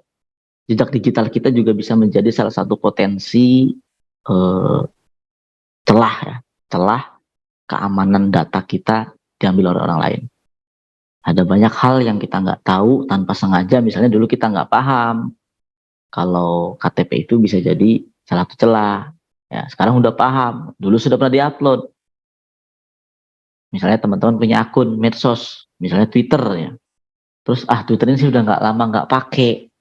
jejak digital kita juga bisa menjadi salah satu potensi celah keamanan data kita diambil oleh orang lain. Ada banyak hal yang kita nggak tahu tanpa sengaja. Misalnya dulu kita nggak paham kalau KTP itu bisa jadi salah satu celah. Ya, sekarang udah paham. Dulu sudah pernah diupload. Misalnya teman-teman punya akun medsos, misalnya Twitter ya. Terus Twitter ini sih udah nggak lama nggak pakai.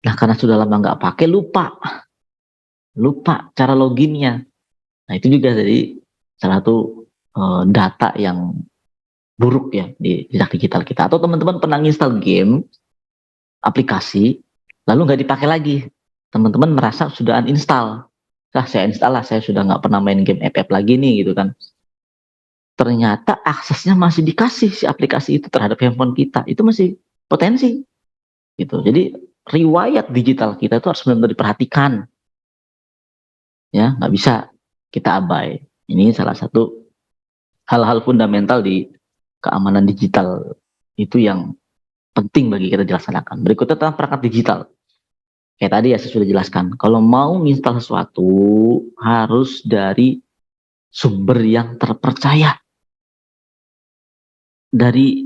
Nah karena sudah lama nggak pakai, lupa cara loginnya. Nah itu juga jadi salah satu data yang buruk ya di jejak digital kita. Atau teman-teman pernah install game, aplikasi, lalu nggak dipakai lagi. Teman-teman merasa sudah uninstall. Saya install lah, saya sudah nggak pernah main game app lagi nih gitu kan. Ternyata aksesnya masih dikasih si aplikasi itu terhadap handphone kita. Itu masih potensi. Gitu. Jadi riwayat digital kita itu harus benar-benar diperhatikan. Ya, nggak bisa kita abai. Ini salah satu hal-hal fundamental di keamanan digital itu yang penting bagi kita dilaksanakan. Berikutnya tentang perangkat digital. Kayak tadi ya saya sudah jelaskan. Kalau mau install sesuatu harus dari sumber yang terpercaya. Dari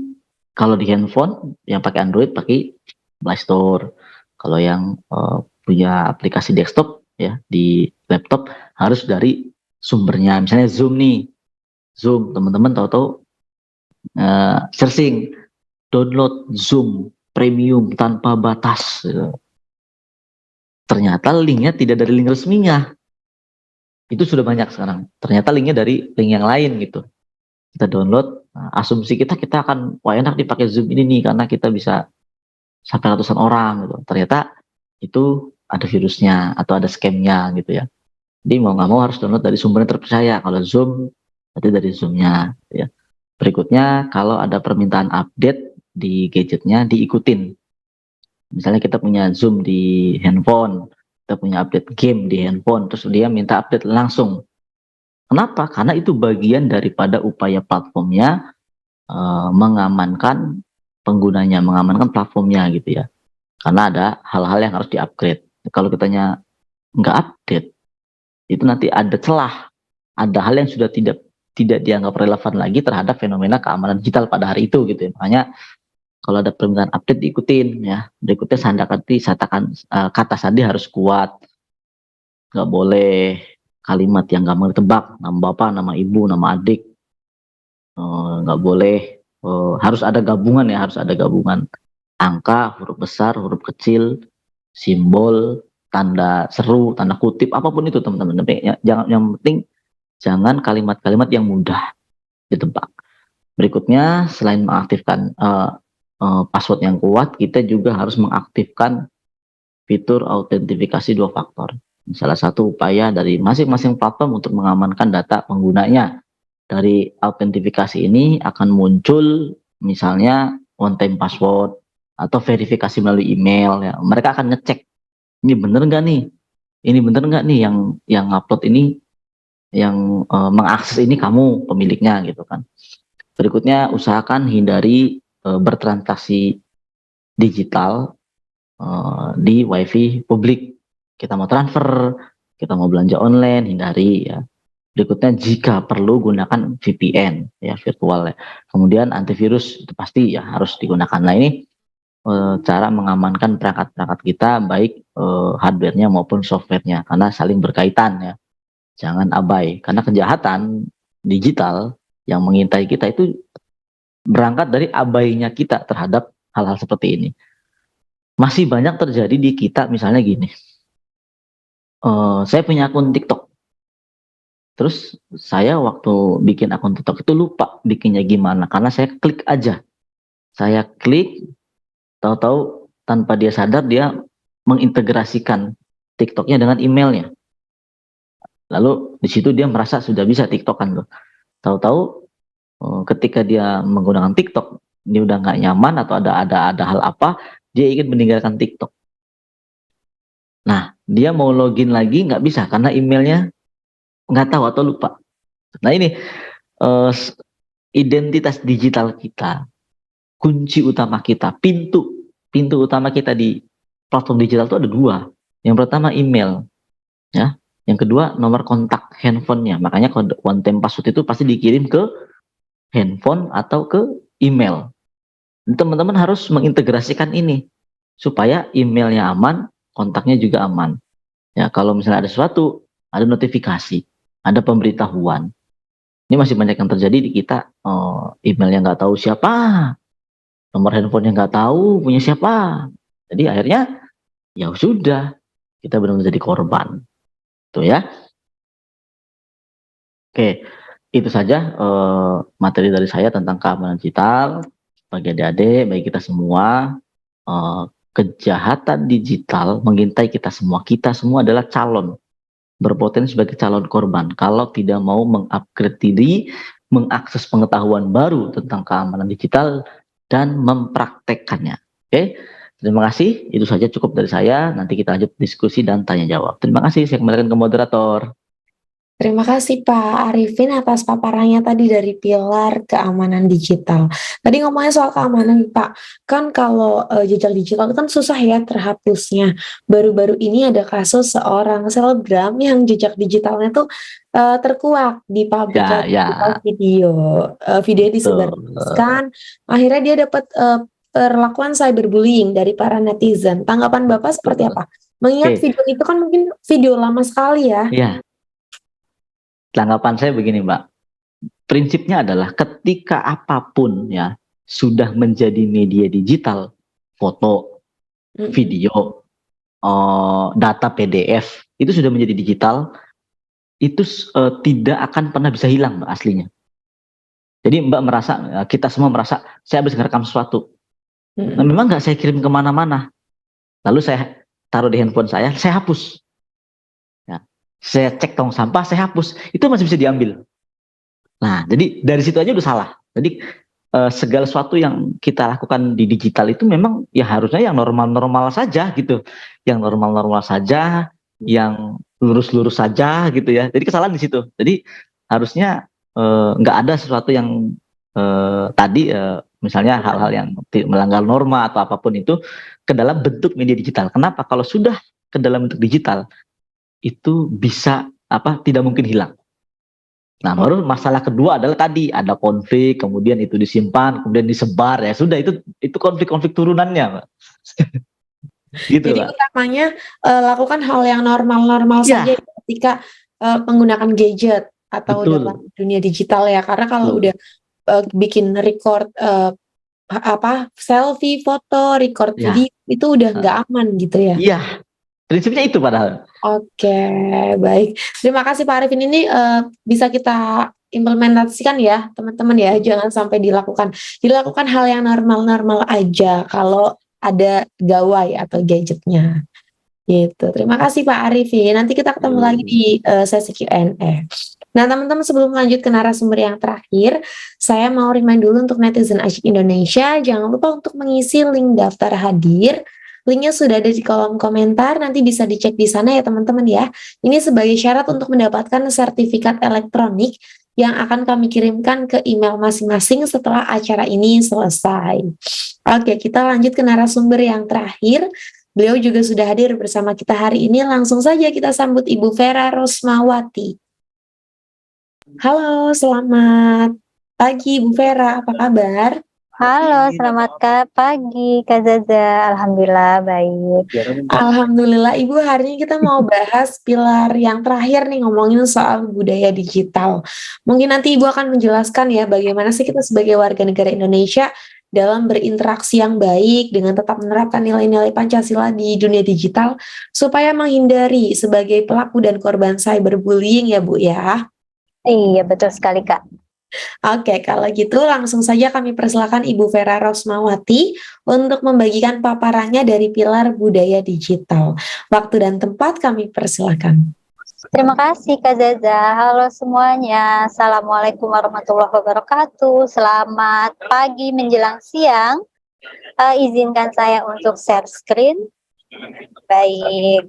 kalau di handphone yang pakai Android pakai Play Store. Kalau yang punya aplikasi desktop ya di laptop harus dari sumbernya. Misalnya Zoom nih, Zoom teman-teman tahu-tahu searching download Zoom premium tanpa batas. Gitu. Ternyata linknya tidak dari link resminya. Itu sudah banyak sekarang. Ternyata linknya dari link yang lain gitu. Kita download, asumsi kita akan wah enak dipakai Zoom ini nih karena kita bisa sampai ratusan orang gitu. Ternyata itu ada virusnya atau ada scamnya gitu ya. Jadi mau nggak mau harus download dari sumber yang terpercaya. Kalau Zoom, berarti dari Zoom-nya gitu ya. Berikutnya kalau ada permintaan update di gadgetnya diikutin. Misalnya kita punya Zoom di handphone, kita punya update game di handphone, terus dia minta update langsung. Kenapa? Karena itu bagian daripada upaya platformnya mengamankan penggunanya, mengamankan platformnya gitu ya. Karena ada hal-hal yang harus di-upgrade. Kalau kitanya nggak update, itu nanti ada celah, ada hal yang sudah tidak dianggap relevan lagi terhadap fenomena keamanan digital pada hari itu gitu ya. Makanya kalau ada permintaan update diikutin ya. Berikutnya kata sandi harus kuat. Nggak boleh kalimat yang gampang ditebak, nama bapak, nama ibu, nama adik. Nggak boleh, harus ada gabungan ya, harus ada gabungan. Angka, huruf besar, huruf kecil, simbol, tanda seru, tanda kutip, apapun itu teman-teman. Yang penting jangan kalimat-kalimat yang mudah ditebak. Berikutnya selain mengaktifkan password yang kuat, kita juga harus mengaktifkan fitur autentifikasi 2 faktor. Salah satu upaya dari masing-masing platform untuk mengamankan data penggunanya. Dari autentifikasi ini akan muncul misalnya one time password atau verifikasi melalui email ya. Mereka akan ngecek ini bener nggak nih, ini bener nggak nih yang upload ini, yang mengakses ini kamu pemiliknya gitu kan. Berikutnya usahakan hindari bertransaksi digital di wifi publik. Kita mau transfer, kita mau belanja online, hindari ya. Berikutnya jika perlu gunakan VPN ya, virtual ya. Kemudian antivirus itu pasti ya harus digunakan. Nah ini cara mengamankan perangkat-perangkat kita baik hardware-nya maupun software-nya karena saling berkaitan ya. Jangan abai karena kejahatan digital yang mengintai kita itu berangkat dari abainya kita terhadap hal-hal seperti ini. Masih banyak terjadi di kita misalnya gini. Saya punya akun TikTok. Terus saya waktu bikin akun TikTok itu lupa bikinnya gimana karena saya klik aja. Saya klik, tahu-tahu tanpa dia sadar dia mengintegrasikan TikToknya dengan emailnya. Lalu di situ dia merasa sudah bisa TikTokan loh. Tahu-tahu ketika dia menggunakan TikTok, dia udah nggak nyaman atau ada hal apa, dia ingin meninggalkan TikTok. Nah, dia mau login lagi nggak bisa karena emailnya nggak tahu atau lupa. Nah ini identitas digital kita, kunci utama kita, pintu utama kita di platform digital itu ada 2. Yang pertama email, ya. Yang kedua nomor kontak handphonenya. Makanya kode one time password itu pasti dikirim ke handphone atau ke email. Teman-teman harus mengintegrasikan ini supaya emailnya aman, kontaknya juga aman. Ya kalau misalnya ada sesuatu, ada notifikasi, ada pemberitahuan. Ini masih banyak yang terjadi di kita. Emailnya nggak tahu siapa, nomor handphonenya nggak tahu punya siapa. Jadi akhirnya ya sudah kita benar-benar jadi korban. Tuh ya. Oke, itu saja materi dari saya tentang keamanan digital bagi adik-adik, bagi kita semua. Kejahatan digital mengintai kita semua. Kita semua adalah calon, berpotensi sebagai calon korban kalau tidak mau mengupgrade diri, mengakses pengetahuan baru tentang keamanan digital dan mempraktekkannya. Oke, terima kasih. Itu saja cukup dari saya. Nanti kita lanjut diskusi dan tanya jawab. Terima kasih. Saya kembalikan ke moderator. Terima kasih Pak Arifin atas paparannya tadi dari pilar keamanan digital. Tadi ngomongnya soal keamanan Pak, kan kalau jejak digital itu kan susah ya terhapusnya. Baru-baru ini ada kasus seorang selebgram yang jejak digitalnya tuh terkuak di Ya, publikasi digital ya, video. Videonya betul. disebarluaskan, akhirnya dia dapat perlakuan cyberbullying dari para netizen. Tanggapan Bapak seperti Betul. apa? Mengingat Oke, video itu kan mungkin video lama sekali ya. ya, tanggapan saya begini, Mbak. Prinsipnya adalah ketika apapun ya sudah menjadi media digital, foto, Mm-mm. video, data PDF itu sudah menjadi digital, itu tidak akan pernah bisa hilang, Mbak, aslinya. Jadi Mbak merasa, kita semua merasa, saya habis ngerekam sesuatu. Nah, Mm-mm. memang nggak saya kirim kemana-mana. Lalu saya taruh di handphone saya hapus. Ya. Saya cek tong sampah, saya hapus. Itu masih bisa diambil. Nah, jadi dari situ aja udah salah. Jadi segala sesuatu yang kita lakukan di digital itu memang ya harusnya yang normal-normal saja gitu. Yang normal-normal saja, yang lurus-lurus saja gitu ya. Jadi kesalahan di situ. Jadi harusnya nggak ada sesuatu yang tadi misalnya hal-hal yang melanggar norma atau apapun itu ke dalam bentuk media digital. Kenapa? Kalau sudah ke dalam bentuk digital itu bisa tidak mungkin hilang. Nah, baru masalah kedua adalah tadi ada konflik, kemudian itu disimpan, kemudian disebar, ya sudah itu konflik-konflik turunannya, Pak. Gitu, Jadi Pak. utamanya lakukan hal yang normal-normal saja Ya, ketika menggunakan gadget atau dalam betul. dunia digital ya. Karena kalau Betul. udah bikin record selfie, foto, record Ya, video itu udah nggak aman gitu ya. iya, prinsipnya itu padahal. Oke, baik. Terima kasih Pak Arifin. Ini bisa kita implementasikan ya, teman-teman ya. Jangan sampai dilakukan hal yang normal-normal aja kalau ada gawai atau gadgetnya. Gitu. Terima kasih Pak Arifin. Nanti kita ketemu lagi di sesi Q&A. Nah, teman-teman sebelum lanjut ke narasumber yang terakhir, saya mau remind dulu untuk netizen Asyik Indonesia, jangan lupa untuk mengisi link daftar hadir. Linknya sudah ada di kolom komentar, nanti bisa dicek di sana ya teman-teman ya. Ini sebagai syarat untuk mendapatkan sertifikat elektronik yang akan kami kirimkan ke email masing-masing setelah acara ini selesai. Oke, kita lanjut ke narasumber yang terakhir. Beliau juga sudah hadir bersama kita hari ini. Langsung saja kita sambut Ibu Vera Rosmawati. Halo, selamat pagi Ibu Vera, apa kabar? Halo, selamat pagi Kak Zaza. Alhamdulillah baik. Alhamdulillah Ibu, hari ini kita mau bahas pilar yang terakhir nih, ngomongin soal budaya digital. Mungkin nanti Ibu akan menjelaskan ya bagaimana sih kita sebagai warga negara Indonesia dalam berinteraksi yang baik dengan tetap menerapkan nilai-nilai Pancasila di dunia digital supaya menghindari sebagai pelaku dan korban cyberbullying ya Bu ya. Iya, betul sekali Kak. Oke, kalau gitu langsung saja kami persilakan Ibu Vera Rosmawati untuk membagikan paparannya dari pilar budaya digital. Waktu dan tempat kami persilakan. Terima kasih Kak Zaza. Halo semuanya. Assalamualaikum warahmatullahi wabarakatuh. Selamat pagi menjelang siang. Izinkan saya untuk share screen. Baik,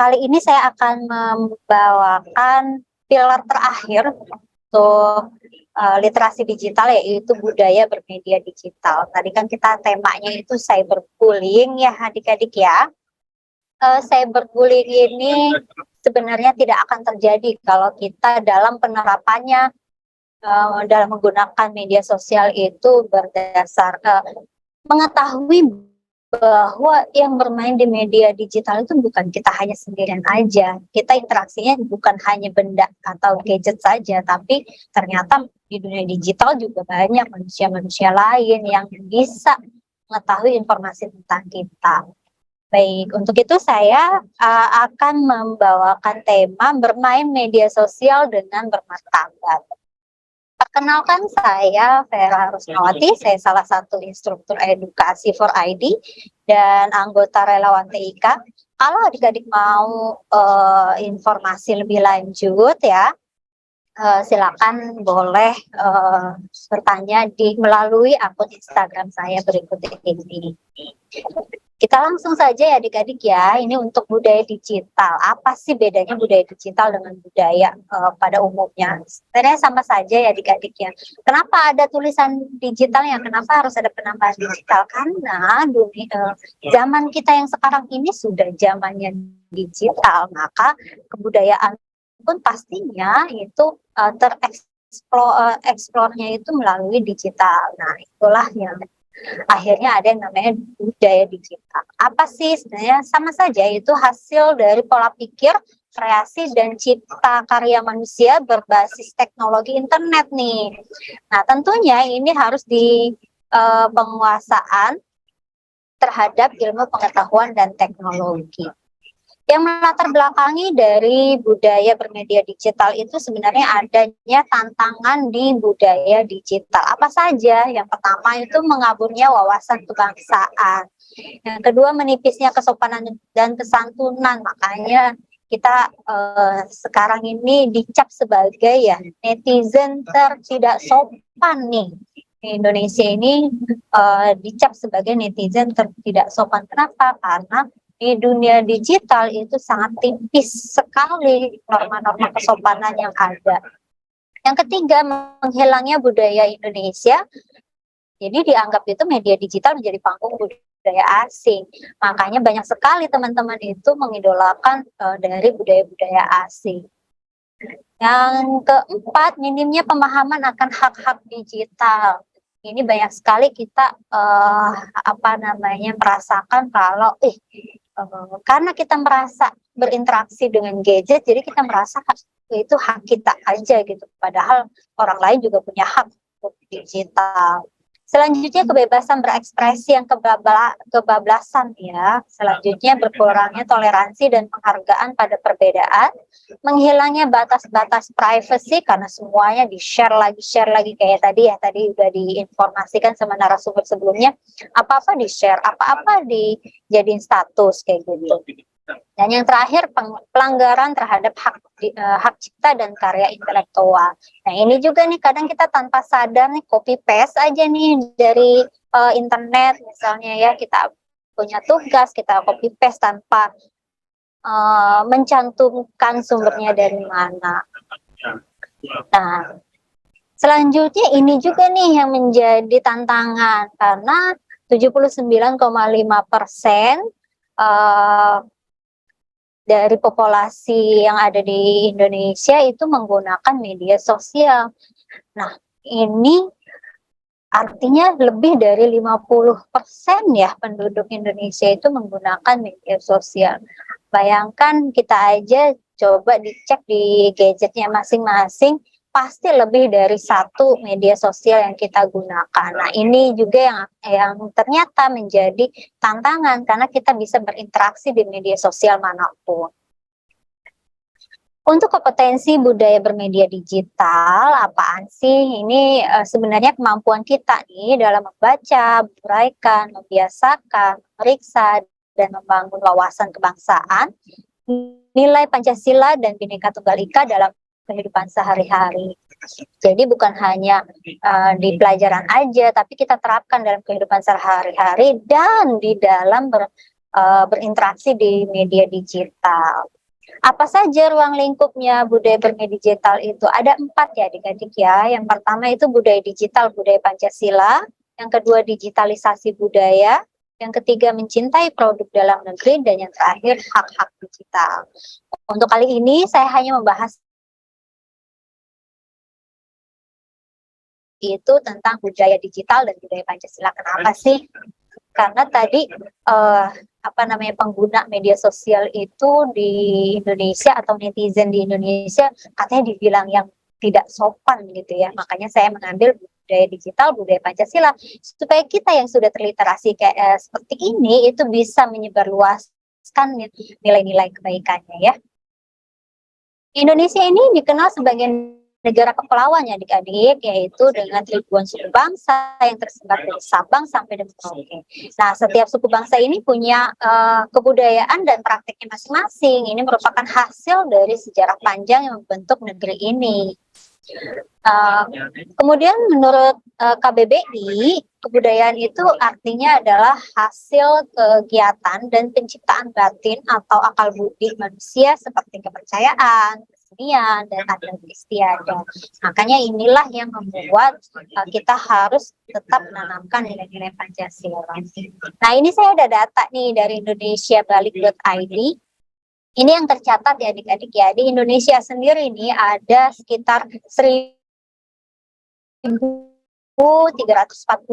kali ini saya akan membawakan pilar terakhir untuk literasi digital, yaitu budaya bermedia digital. Tadi kan kita temanya itu cyberbullying ya adik-adik ya. Cyberbullying ini sebenarnya tidak akan terjadi kalau kita dalam penerapannya dalam menggunakan media sosial itu berdasar mengetahui bahwa yang bermain di media digital itu bukan kita hanya sendirian aja. Kita interaksinya bukan hanya benda atau gadget saja, tapi ternyata di dunia digital juga banyak manusia-manusia lain yang bisa mengetahui informasi tentang kita. Baik, untuk itu saya akan membawakan tema bermain media sosial dengan bermartabat. Perkenalkan, saya Vera Rusmawati, saya salah satu instruktur edukasi for ID dan anggota relawan TIK. Kalau adik-adik mau informasi lebih lanjut ya, silakan boleh bertanya melalui akun Instagram saya berikut ini. Kita langsung saja ya adik-adik ya, ini untuk budaya digital. Apa sih bedanya budaya digital dengan budaya pada umumnya? Sebenarnya sama saja ya adik-adik ya. Kenapa ada tulisan digitalnya? Kenapa harus ada penambahan digital? Karena zaman kita yang sekarang ini sudah zamannya digital, maka kebudayaan pun pastinya itu tereksplornya itu melalui digital. Nah, itulah yang akhirnya ada yang namanya budaya digital. Apa sih sebenarnya? Sama saja, itu hasil dari pola pikir, kreasi, dan cipta karya manusia berbasis teknologi internet nih. Nah, tentunya ini harus di penguasaan terhadap ilmu pengetahuan dan teknologi. Yang melatar belakangi dari budaya bermedia digital itu sebenarnya adanya tantangan di budaya digital. Apa saja? Yang pertama itu mengaburnya wawasan kebangsaan. Yang kedua menipisnya kesopanan dan kesantunan. Makanya kita sekarang ini dicap sebagai ya netizen tidak sopan nih. Di Indonesia ini dicap sebagai netizen tidak sopan. Kenapa? Karena di dunia digital itu sangat tipis sekali norma-norma kesopanan yang ada. Yang ketiga, menghilangnya budaya Indonesia. Jadi dianggap itu media digital menjadi panggung budaya asing. Makanya banyak sekali teman-teman itu mengidolakan dari budaya-budaya asing. Yang keempat, minimnya pemahaman akan hak-hak digital. Ini banyak sekali kita merasakan kalau karena kita merasa berinteraksi dengan gadget, jadi kita merasa itu hak kita aja gitu. Padahal orang lain juga punya hak untuk digital. Selanjutnya kebebasan berekspresi yang kebablasan ya. Selanjutnya berkurangnya toleransi dan penghargaan pada perbedaan. Menghilangnya batas-batas privacy karena semuanya share lagi kayak tadi ya. Tadi udah diinformasikan sama narasumber sebelumnya. Apa-apa di-share, apa-apa dijadiin status kayak gitu. Dan yang terakhir pelanggaran terhadap hak cipta dan karya intelektual. Nah ini juga nih kadang kita tanpa sadar nih copy paste aja nih dari internet misalnya ya, kita punya tugas kita copy paste tanpa mencantumkan sumbernya dari mana. Nah selanjutnya ini juga nih yang menjadi tantangan karena 79,5% dari populasi yang ada di Indonesia itu menggunakan media sosial. Nah, ini artinya lebih dari 50% ya penduduk Indonesia itu menggunakan media sosial. Bayangkan kita aja coba dicek di gadgetnya masing-masing, pasti lebih dari satu media sosial yang kita gunakan. Nah, ini juga yang ternyata menjadi tantangan karena kita bisa berinteraksi di media sosial manapun. Untuk kompetensi budaya bermedia digital, apaan sih? Ini sebenarnya kemampuan kita nih dalam membaca, menguraikan, membiasakan, memeriksa, dan membangun wawasan kebangsaan, nilai Pancasila dan Bhinneka Tunggal Ika dalam kehidupan sehari-hari. Jadi bukan hanya di pelajaran aja, tapi kita terapkan dalam kehidupan sehari-hari dan di dalam berinteraksi di media digital. Apa saja ruang lingkupnya budaya bermedia digital itu? Ada 4 ya adik-adik ya. Yang pertama itu budaya digital, budaya Pancasila. Yang kedua digitalisasi budaya. Yang ketiga mencintai produk dalam negeri. Dan yang terakhir hak-hak digital. Untuk kali ini saya hanya membahas itu tentang budaya digital dan budaya Pancasila. Kenapa sih? Karena tadi pengguna media sosial itu di Indonesia atau netizen di Indonesia katanya dibilang yang tidak sopan gitu ya. Makanya saya mengambil budaya digital, budaya Pancasila supaya kita yang sudah terliterasi kayak seperti ini itu bisa menyebarluaskan nilai-nilai kebaikannya ya. Indonesia ini dikenal sebagai negara kepulauan ya adik-adik, yaitu dengan ribuan suku bangsa yang tersebar dari Sabang sampai Merauke. Nah, setiap suku bangsa ini punya kebudayaan dan praktiknya masing-masing. Ini merupakan hasil dari sejarah panjang yang membentuk negeri ini. Uh, Kemudian menurut KBBI, kebudayaan itu artinya adalah hasil kegiatan dan penciptaan batin atau akal budi manusia seperti kepercayaan, kesenian, dan adat istiadat. Makanya inilah yang membuat kita harus tetap menanamkan nilai-nilai Pancasila. Nah, ini saya ada data nih dari indonesiabalik.id. Ini yang tercatat ya adik-adik ya. Di Indonesia sendiri ini ada sekitar 1.340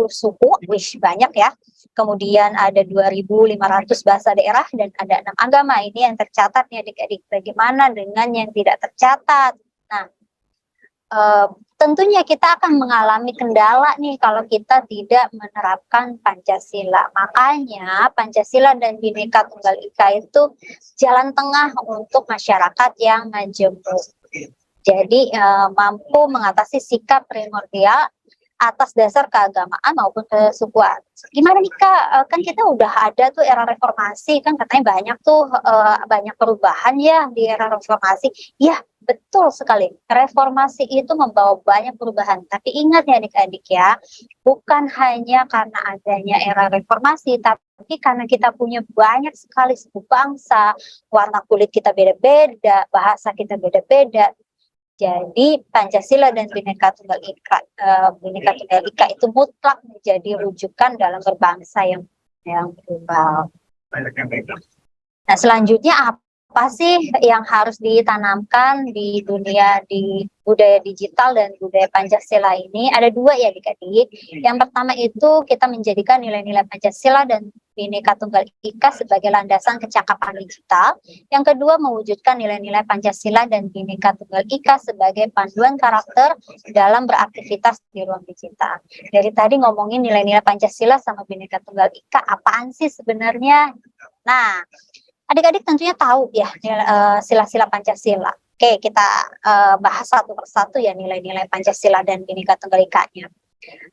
suku, wih banyak ya. Kemudian ada 2.500 bahasa daerah dan ada 6 agama. Ini yang tercatat nih adik-adik. Bagaimana dengan yang tidak tercatat? Nah, tentunya kita akan mengalami kendala nih kalau kita tidak menerapkan Pancasila. Makanya Pancasila dan Bhinneka Tunggal Ika itu jalan tengah untuk masyarakat yang majemuk. Jadi mampu mengatasi sikap primordial atas dasar keagamaan maupun kesukuan. Gimana nih Kak? Kan kita udah ada tuh era reformasi, kan katanya banyak tuh banyak perubahan ya di era reformasi. Ya, betul sekali. Reformasi itu membawa banyak perubahan. Tapi ingat ya adik-adik ya, bukan hanya karena adanya era reformasi, tapi karena kita punya banyak sekali suku bangsa, warna kulit kita beda-beda, bahasa kita beda-beda. Jadi Pancasila dan Bhinneka Tunggal Ika itu mutlak menjadi rujukan dalam berbangsa yang global. Nah, selanjutnya apa sih yang harus ditanamkan di dunia di budaya digital dan budaya Pancasila ini? Ada dua ya adik-adik. Yang pertama itu kita menjadikan nilai-nilai Pancasila dan Bhinneka Tunggal Ika sebagai landasan kecakapan digital. Yang kedua, mewujudkan nilai-nilai Pancasila dan Bhinneka Tunggal Ika sebagai panduan karakter dalam beraktivitas di ruang digital. Dari tadi ngomongin nilai-nilai Pancasila sama Bhinneka Tunggal Ika, apaan sih sebenarnya? Nah, adik-adik tentunya tahu ya sila-sila Pancasila. Oke, kita bahas satu persatu ya nilai-nilai Pancasila dan Bhinneka Tunggal Ika-nya.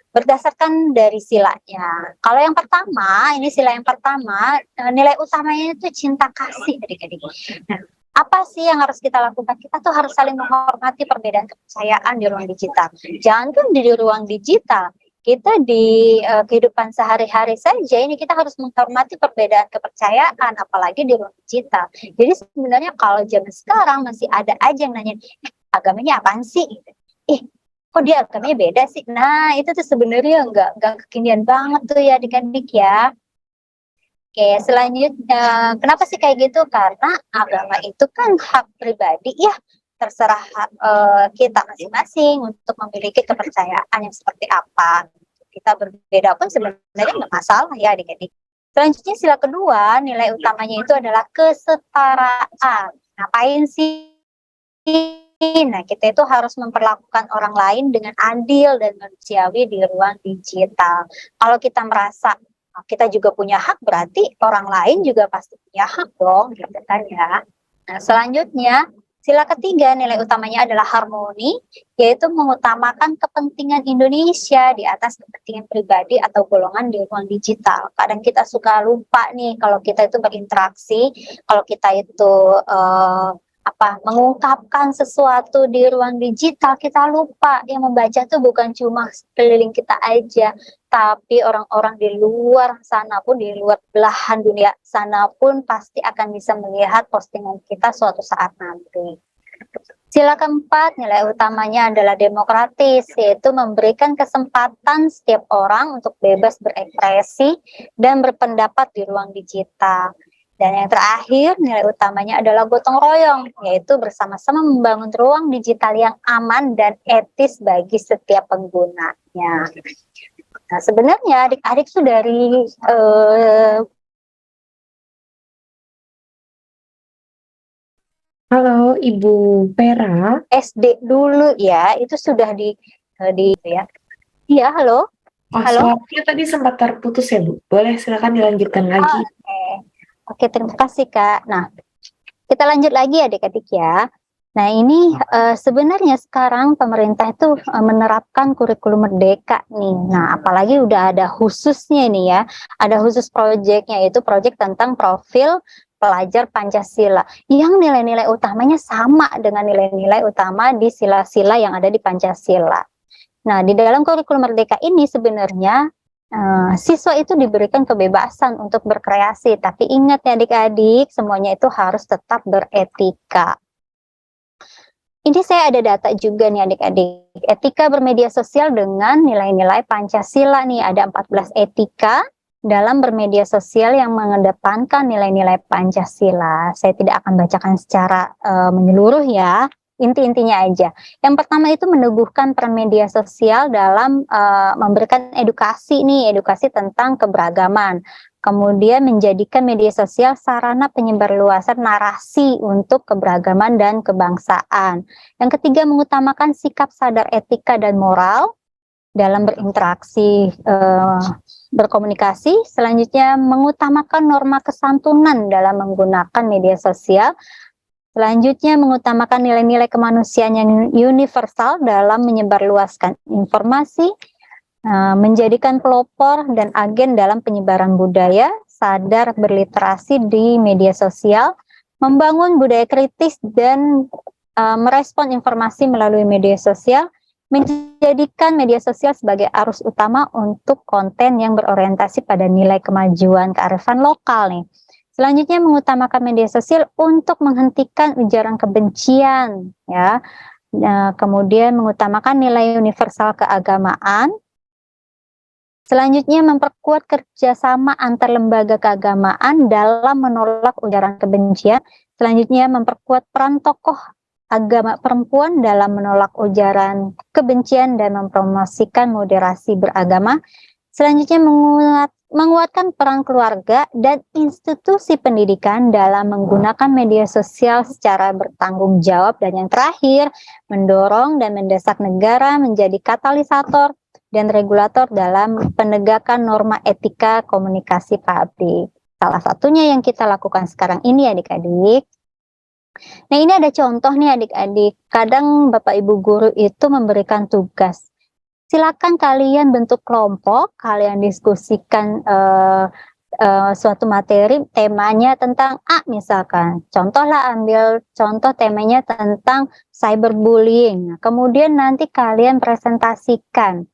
Berdasarkan dari silanya. Kalau yang pertama, ini sila yang pertama, nilai utamanya itu cinta kasih adik-adik. Nah, apa sih yang harus kita lakukan? Kita tuh harus saling menghormati perbedaan kepercayaan di ruang digital. Jangan kan di ruang digital, kita di kehidupan sehari-hari saja ini kita harus menghormati perbedaan kepercayaan, apalagi di ruang digital. Jadi sebenarnya kalau zaman sekarang masih ada aja yang nanya, agamanya apaan sih? Kok dia agamanya beda sih? Nah, itu tuh sebenarnya nggak kekinian banget tuh ya adik-adik ya. Oke, selanjutnya, kenapa sih kayak gitu? Karena agama itu kan hak pribadi ya, terserah kita masing-masing untuk memiliki kepercayaan yang seperti apa. Kita berbeda pun sebenarnya nggak masalah ya adik-adik. Selanjutnya sila kedua, nilai utamanya itu adalah kesetaraan. Ngapain sih? Nah, kita itu harus memperlakukan orang lain dengan adil dan manusiawi di ruang digital. Kalau kita merasa kita juga punya hak, berarti orang lain juga pasti punya hak dong, gitu kan ya. Nah, selanjutnya, sila ketiga nilai utamanya adalah harmoni, yaitu mengutamakan kepentingan Indonesia di atas kepentingan pribadi atau golongan di ruang digital. Kadang kita suka lupa nih kalau kita itu berinteraksi, kalau kita itu mengungkapkan sesuatu di ruang digital, kita lupa yang membaca tuh bukan cuma sekeliling kita aja, tapi orang-orang di luar sana pun, di luar belahan dunia sana pun pasti akan bisa melihat postingan kita suatu saat nanti. Sila keempat, nilai utamanya adalah demokratis, yaitu memberikan kesempatan setiap orang untuk bebas berekspresi dan berpendapat di ruang digital. Dan yang terakhir, nilai utamanya adalah gotong royong, yaitu bersama-sama membangun ruang digital yang aman dan etis bagi setiap penggunanya. Nah, sebenarnya adik-adik itu dari Halo, Ibu Vera. SD dulu ya, itu sudah di ya. Iya, halo. Halo. Suaranya tadi sempat terputus ya, Bu. Boleh silakan dilanjutkan lagi. Oke, terima kasih Kak. Nah, kita lanjut lagi adik-adik ya. Nah, ini sebenarnya sekarang pemerintah itu menerapkan kurikulum merdeka nih. Nah, apalagi udah ada khususnya nih ya. Ada khusus proyeknya, yaitu proyek tentang profil pelajar Pancasila yang nilai-nilai utamanya sama dengan nilai-nilai utama di sila-sila yang ada di Pancasila. Nah, di dalam kurikulum Merdeka ini sebenarnya siswa itu diberikan kebebasan untuk berkreasi, tapi ingat ya adik-adik, semuanya itu harus tetap beretika. Ini saya ada data juga nih adik-adik, etika bermedia sosial dengan nilai-nilai Pancasila nih, ada 14 etika dalam bermedia sosial yang mengedepankan nilai-nilai Pancasila. Saya tidak akan bacakan secara menyeluruh ya, inti-intinya aja. Yang pertama itu meneguhkan peran media sosial dalam memberikan edukasi nih, edukasi tentang keberagaman. Kemudian menjadikan media sosial sarana penyebarluasan narasi untuk keberagaman dan kebangsaan. Yang ketiga, mengutamakan sikap sadar etika dan moral dalam berinteraksi, berkomunikasi. Selanjutnya, mengutamakan norma kesantunan dalam menggunakan media sosial. Selanjutnya, mengutamakan nilai-nilai kemanusiaan yang universal dalam menyebarluaskan informasi. Menjadikan pelopor dan agen dalam penyebaran budaya, sadar berliterasi di media sosial, membangun budaya kritis dan merespon informasi melalui media sosial, menjadikan media sosial sebagai arus utama untuk konten yang berorientasi pada nilai kemajuan kearifan lokal nih. Selanjutnya, mengutamakan media sosial untuk menghentikan ujaran kebencian ya. Kemudian mengutamakan nilai universal keagamaan. Selanjutnya, memperkuat kerjasama antar lembaga keagamaan dalam menolak ujaran kebencian. Selanjutnya, memperkuat peran tokoh agama perempuan dalam menolak ujaran kebencian dan mempromosikan moderasi beragama. Selanjutnya, menguatkan peran keluarga dan institusi pendidikan dalam menggunakan media sosial secara bertanggung jawab. Dan yang terakhir, mendorong dan mendesak negara menjadi katalisator dan regulator dalam penegakan norma etika komunikasi publik. Salah satunya yang kita lakukan sekarang ini adik-adik. Nah, ini ada contoh nih adik-adik. Kadang Bapak Ibu guru itu memberikan tugas. Silakan kalian bentuk kelompok, kalian diskusikan suatu materi, temanya tentang A misalkan. Contohlah, ambil contoh temanya tentang cyberbullying. Kemudian nanti kalian presentasikan,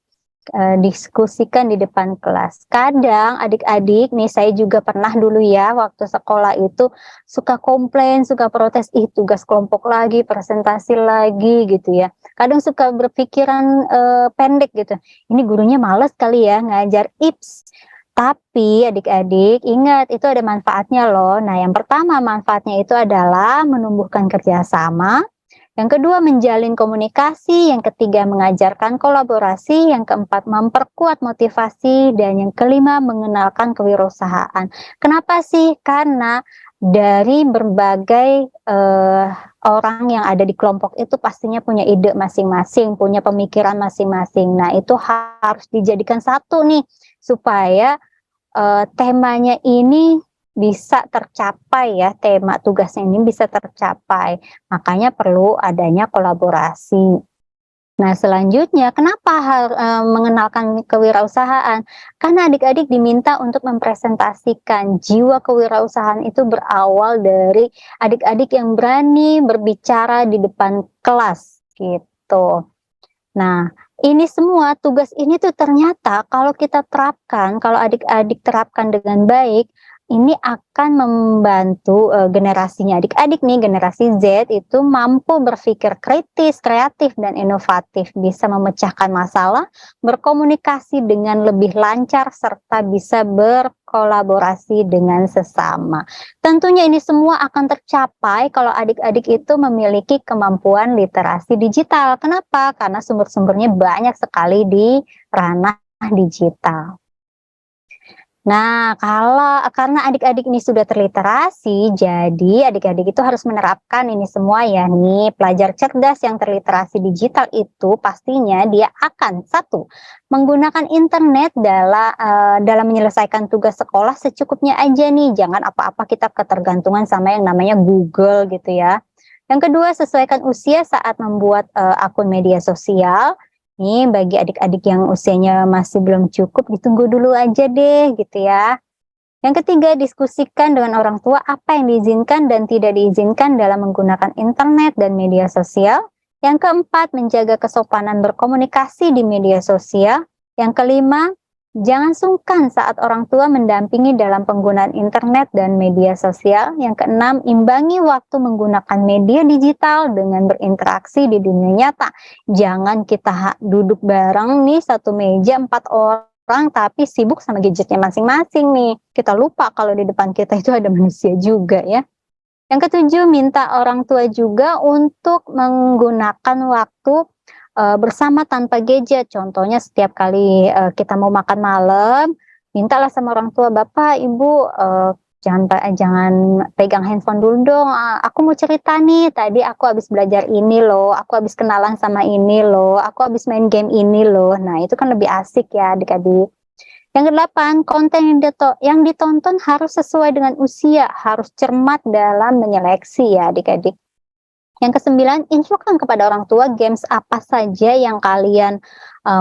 diskusikan di depan kelas. Kadang adik-adik nih, saya juga pernah dulu ya waktu sekolah itu suka komplain, suka protes, tugas kelompok lagi, presentasi lagi gitu ya. Kadang suka berpikiran pendek gitu. Ini gurunya males kali ya ngajar IPS. Tapi adik-adik ingat, itu ada manfaatnya loh. Nah, yang pertama manfaatnya itu adalah menumbuhkan kerjasama. Yang kedua, menjalin komunikasi. Yang ketiga, mengajarkan kolaborasi. Yang keempat, memperkuat motivasi. Dan yang kelima, mengenalkan kewirausahaan. Kenapa sih? Karena dari berbagai orang yang ada di kelompok itu pastinya punya ide masing-masing, punya pemikiran masing-masing. Nah, itu harus dijadikan satu nih, supaya temanya ini bisa tercapai ya, tema tugasnya ini bisa tercapai. Makanya perlu adanya kolaborasi. Nah, selanjutnya kenapa mengenalkan kewirausahaan? Karena adik-adik diminta untuk mempresentasikan jiwa kewirausahaan itu berawal dari adik-adik yang berani berbicara di depan kelas gitu. Nah, ini semua tugas ini tuh ternyata kalau kita terapkan, kalau adik-adik terapkan dengan baik, ini akan membantu generasinya adik-adik nih, generasi Z itu mampu berpikir kritis, kreatif, dan inovatif, bisa memecahkan masalah, berkomunikasi dengan lebih lancar, serta bisa berkolaborasi dengan sesama. Tentunya ini semua akan tercapai kalau adik-adik itu memiliki kemampuan literasi digital. Kenapa? Karena sumber-sumbernya banyak sekali di ranah digital. Nah, karena adik-adik ini sudah terliterasi, jadi adik-adik itu harus menerapkan ini semua ya nih. Pelajar cerdas yang terliterasi digital itu pastinya dia akan satu, menggunakan internet dalam menyelesaikan tugas sekolah secukupnya aja nih. Jangan apa-apa kita ketergantungan sama yang namanya Google gitu ya. Yang kedua, sesuaikan usia saat membuat akun media sosial. Nih, bagi adik-adik yang usianya masih belum cukup, ditunggu dulu aja deh gitu ya. Yang ketiga, diskusikan dengan orang tua apa yang diizinkan dan tidak diizinkan dalam menggunakan internet dan media sosial. Yang keempat, menjaga kesopanan berkomunikasi di media sosial. Yang kelima, jangan sungkan saat orang tua mendampingi dalam penggunaan internet dan media sosial. Yang keenam, imbangi waktu menggunakan media digital dengan berinteraksi di dunia nyata. Jangan kita duduk bareng nih satu meja 4 orang tapi sibuk sama gadgetnya masing-masing nih. Kita lupa kalau di depan kita itu ada manusia juga ya. Yang ketujuh, minta orang tua juga untuk menggunakan waktu bersama tanpa gadget. Contohnya setiap kali kita mau makan malam, mintalah sama orang tua, Bapak, Ibu, jangan pegang handphone dulu dong. Aku mau cerita nih, tadi aku habis belajar ini loh, aku habis kenalan sama ini loh, aku habis main game ini loh. Nah, itu kan lebih asik ya adik-adik. Yang kedelapan, konten yang ditonton harus sesuai dengan usia, harus cermat dalam menyeleksi ya adik-adik. Yang kesembilan, infokan kepada orang tua games apa saja yang kalian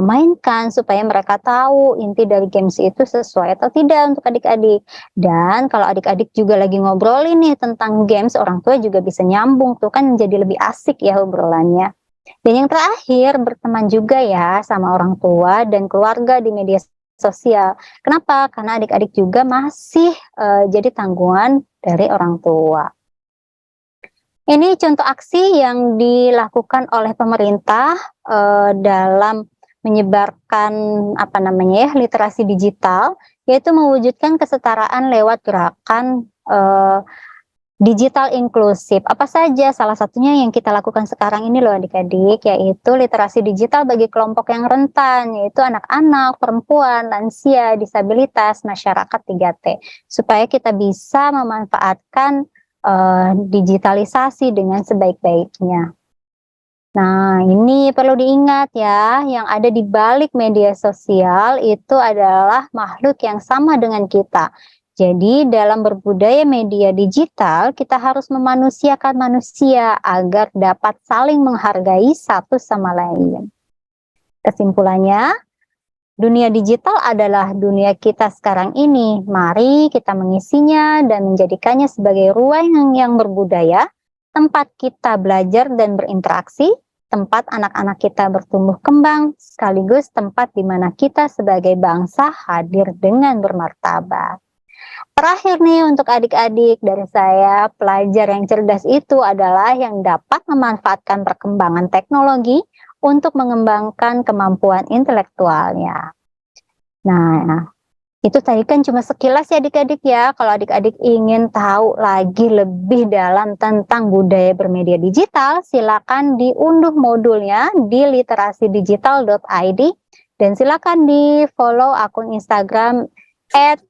mainkan supaya mereka tahu inti dari games itu sesuai atau tidak untuk adik-adik. Dan kalau adik-adik juga lagi ngobrolin nih tentang games, orang tua juga bisa nyambung tuh kan, jadi lebih asik ya obrolannya. Dan yang terakhir, berteman juga ya sama orang tua dan keluarga di media sosial. Kenapa? Karena adik-adik juga masih jadi tanggungan dari orang tua. Ini contoh aksi yang dilakukan oleh pemerintah dalam menyebarkan literasi digital, yaitu mewujudkan kesetaraan lewat gerakan digital inklusif. Apa saja? Salah satunya yang kita lakukan sekarang ini loh adik-adik, yaitu literasi digital bagi kelompok yang rentan, yaitu anak-anak, perempuan, lansia, disabilitas, masyarakat 3T, supaya kita bisa memanfaatkan digitalisasi dengan sebaik-baiknya. Nah, ini perlu diingat ya, yang ada di balik media sosial itu adalah makhluk yang sama dengan kita. Jadi, dalam berbudaya media digital, kita harus memanusiakan manusia agar dapat saling menghargai satu sama lain. Kesimpulannya, dunia digital adalah dunia kita sekarang ini. Mari kita mengisinya dan menjadikannya sebagai ruang yang berbudaya, tempat kita belajar dan berinteraksi, tempat anak-anak kita bertumbuh kembang, sekaligus tempat di mana kita sebagai bangsa hadir dengan bermartabat. Terakhir nih untuk adik-adik dari saya, pelajar yang cerdas itu adalah yang dapat memanfaatkan perkembangan teknologi untuk mengembangkan kemampuan intelektualnya. Nah, itu tadi kan cuma sekilas ya adik-adik ya. Kalau adik-adik ingin tahu lagi lebih dalam tentang budaya bermedia digital, silakan diunduh modulnya di literasidigital.id dan silakan di follow akun Instagram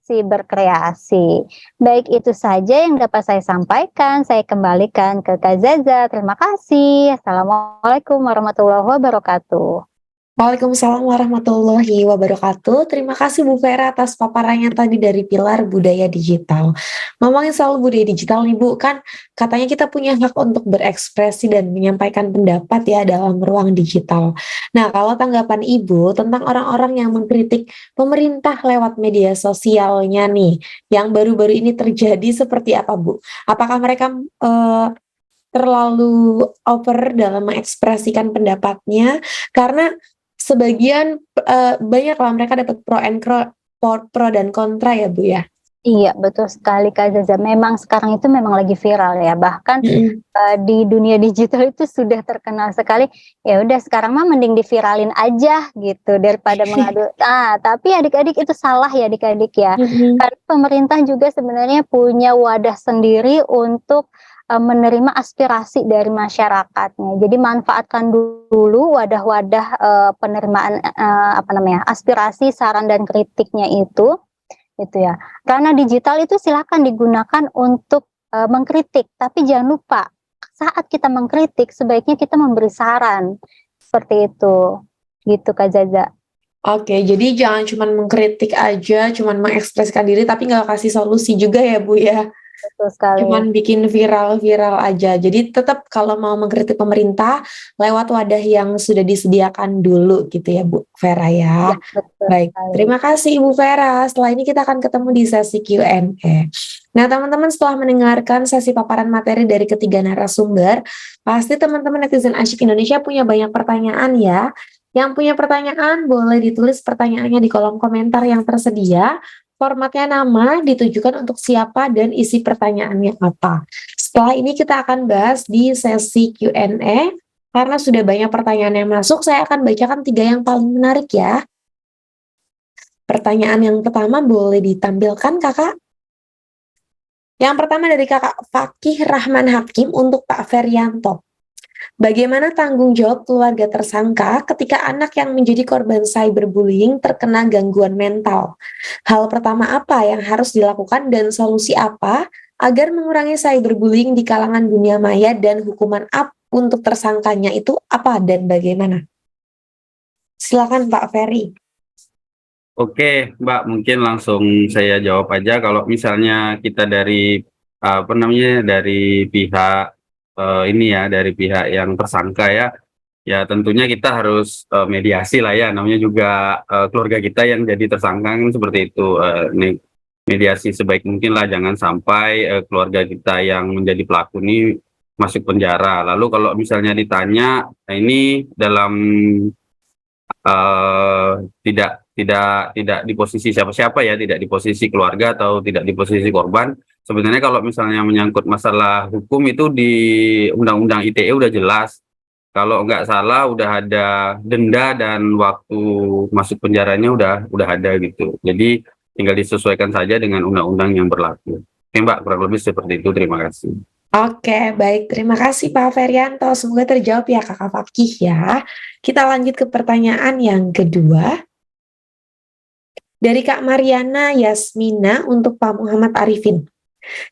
@siberkreasi. Baik, itu saja yang dapat saya sampaikan. Saya kembalikan ke Kak Zaza. Terima kasih. Assalamualaikum warahmatullahi wabarakatuh. Waalaikumsalam warahmatullahi wabarakatuh. Terima kasih Bu Vera atas paparannya tadi dari pilar budaya digital. Ngomongin soal budaya digital nih Bu, kan katanya kita punya hak untuk berekspresi dan menyampaikan pendapat ya dalam ruang digital. Nah, kalau tanggapan Ibu tentang orang-orang yang mengkritik pemerintah lewat media sosialnya nih, yang baru-baru ini terjadi seperti apa Bu? Apakah mereka terlalu over dalam mengekspresikan pendapatnya? Karena sebagian banyak lah mereka dapat pro dan kontra ya Bu ya. Iya, betul sekali Kak Zaza. Memang sekarang itu memang lagi viral ya. Bahkan di dunia digital itu sudah terkenal sekali. Ya udah sekarang mah mending diviralin aja gitu daripada mengadu. Tapi adik-adik itu salah ya adik-adik ya. Karena pemerintah juga sebenarnya punya wadah sendiri untuk menerima aspirasi dari masyarakatnya. Jadi manfaatkan dulu wadah-wadah penerimaan aspirasi, saran dan kritiknya itu ya. Karena digital itu silakan digunakan untuk mengkritik, tapi jangan lupa saat kita mengkritik sebaiknya kita memberi saran. Seperti itu. Gitu Kak Zaza. Oke, jadi jangan cuma mengkritik aja, cuma mengekspresikan diri tapi nggak kasih solusi juga ya Bu ya. Betul sekali. Cuman bikin viral-viral aja. Jadi tetap kalau mau mengkritik pemerintah lewat wadah yang sudah disediakan dulu gitu ya Bu Vera ya. Ya, betul Baik, sekali. terima kasih Ibu Vera. Setelah ini kita akan ketemu di sesi Q&A. Nah teman-teman setelah mendengarkan sesi paparan materi dari ketiga narasumber, pasti teman-teman netizen Asyik Indonesia punya banyak pertanyaan ya. Yang punya pertanyaan boleh ditulis pertanyaannya di kolom komentar yang tersedia. Formatnya nama, ditujukan untuk siapa, dan isi pertanyaannya apa. Setelah ini kita akan bahas di sesi Q&A. Karena sudah banyak pertanyaan yang masuk, saya akan bacakan 3 yang paling menarik ya. Pertanyaan yang pertama boleh ditampilkan kakak. Yang pertama dari kakak Fakih Rahman Hakim untuk Pak Ferianto. Bagaimana tanggung jawab keluarga tersangka ketika anak yang menjadi korban cyberbullying terkena gangguan mental? Hal pertama apa yang harus dilakukan dan solusi apa agar mengurangi cyberbullying di kalangan dunia maya, dan hukuman up untuk tersangkanya itu apa dan bagaimana? Silakan Pak Ferry. Oke, Mbak, mungkin langsung saya jawab aja. Kalau misalnya kita dari dari pihak ini ya, dari pihak yang tersangka ya, ya tentunya kita harus mediasi lah ya. Namanya juga keluarga kita yang jadi tersangka kan seperti itu. Ini mediasi sebaik mungkin lah, jangan sampai keluarga kita yang menjadi pelaku ini masuk penjara. Lalu kalau misalnya ditanya, nah ini dalam tidak di posisi siapa-siapa ya, tidak di posisi keluarga atau tidak di posisi korban. Sebenarnya kalau misalnya menyangkut masalah hukum itu di Undang-Undang ITE udah jelas. Kalau nggak salah udah ada denda dan waktu masuk penjaranya udah ada gitu. Jadi tinggal disesuaikan saja dengan undang-undang yang berlaku. Oke Mbak, kurang lebih seperti itu. Terima kasih. Oke, baik. Terima kasih Pak Ferianto. Semoga terjawab ya Kakak Fakih ya. Kita lanjut ke pertanyaan yang kedua. Dari Kak Mariana Yasmina untuk Pak Muhammad Arifin.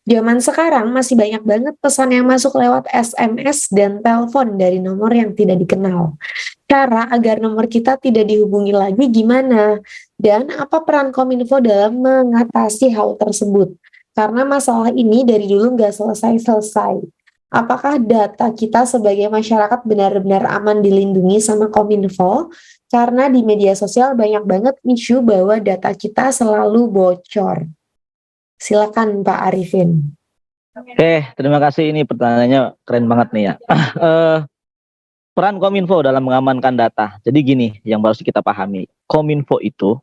Zaman sekarang masih banyak banget pesan yang masuk lewat SMS dan telepon dari nomor yang tidak dikenal. Cara agar nomor kita tidak dihubungi lagi gimana? Dan apa peran Kominfo dalam mengatasi hal tersebut? Karena masalah ini dari dulu nggak selesai-selesai. Apakah data kita sebagai masyarakat benar-benar aman dilindungi sama Kominfo? Karena di media sosial banyak banget isu bahwa data kita selalu bocor. Silakan Pak Arifin. Oke, terima kasih. Ini pertanyaannya keren banget nih ya. Peran Kominfo dalam mengamankan data. Jadi gini, yang harus kita pahami. Kominfo itu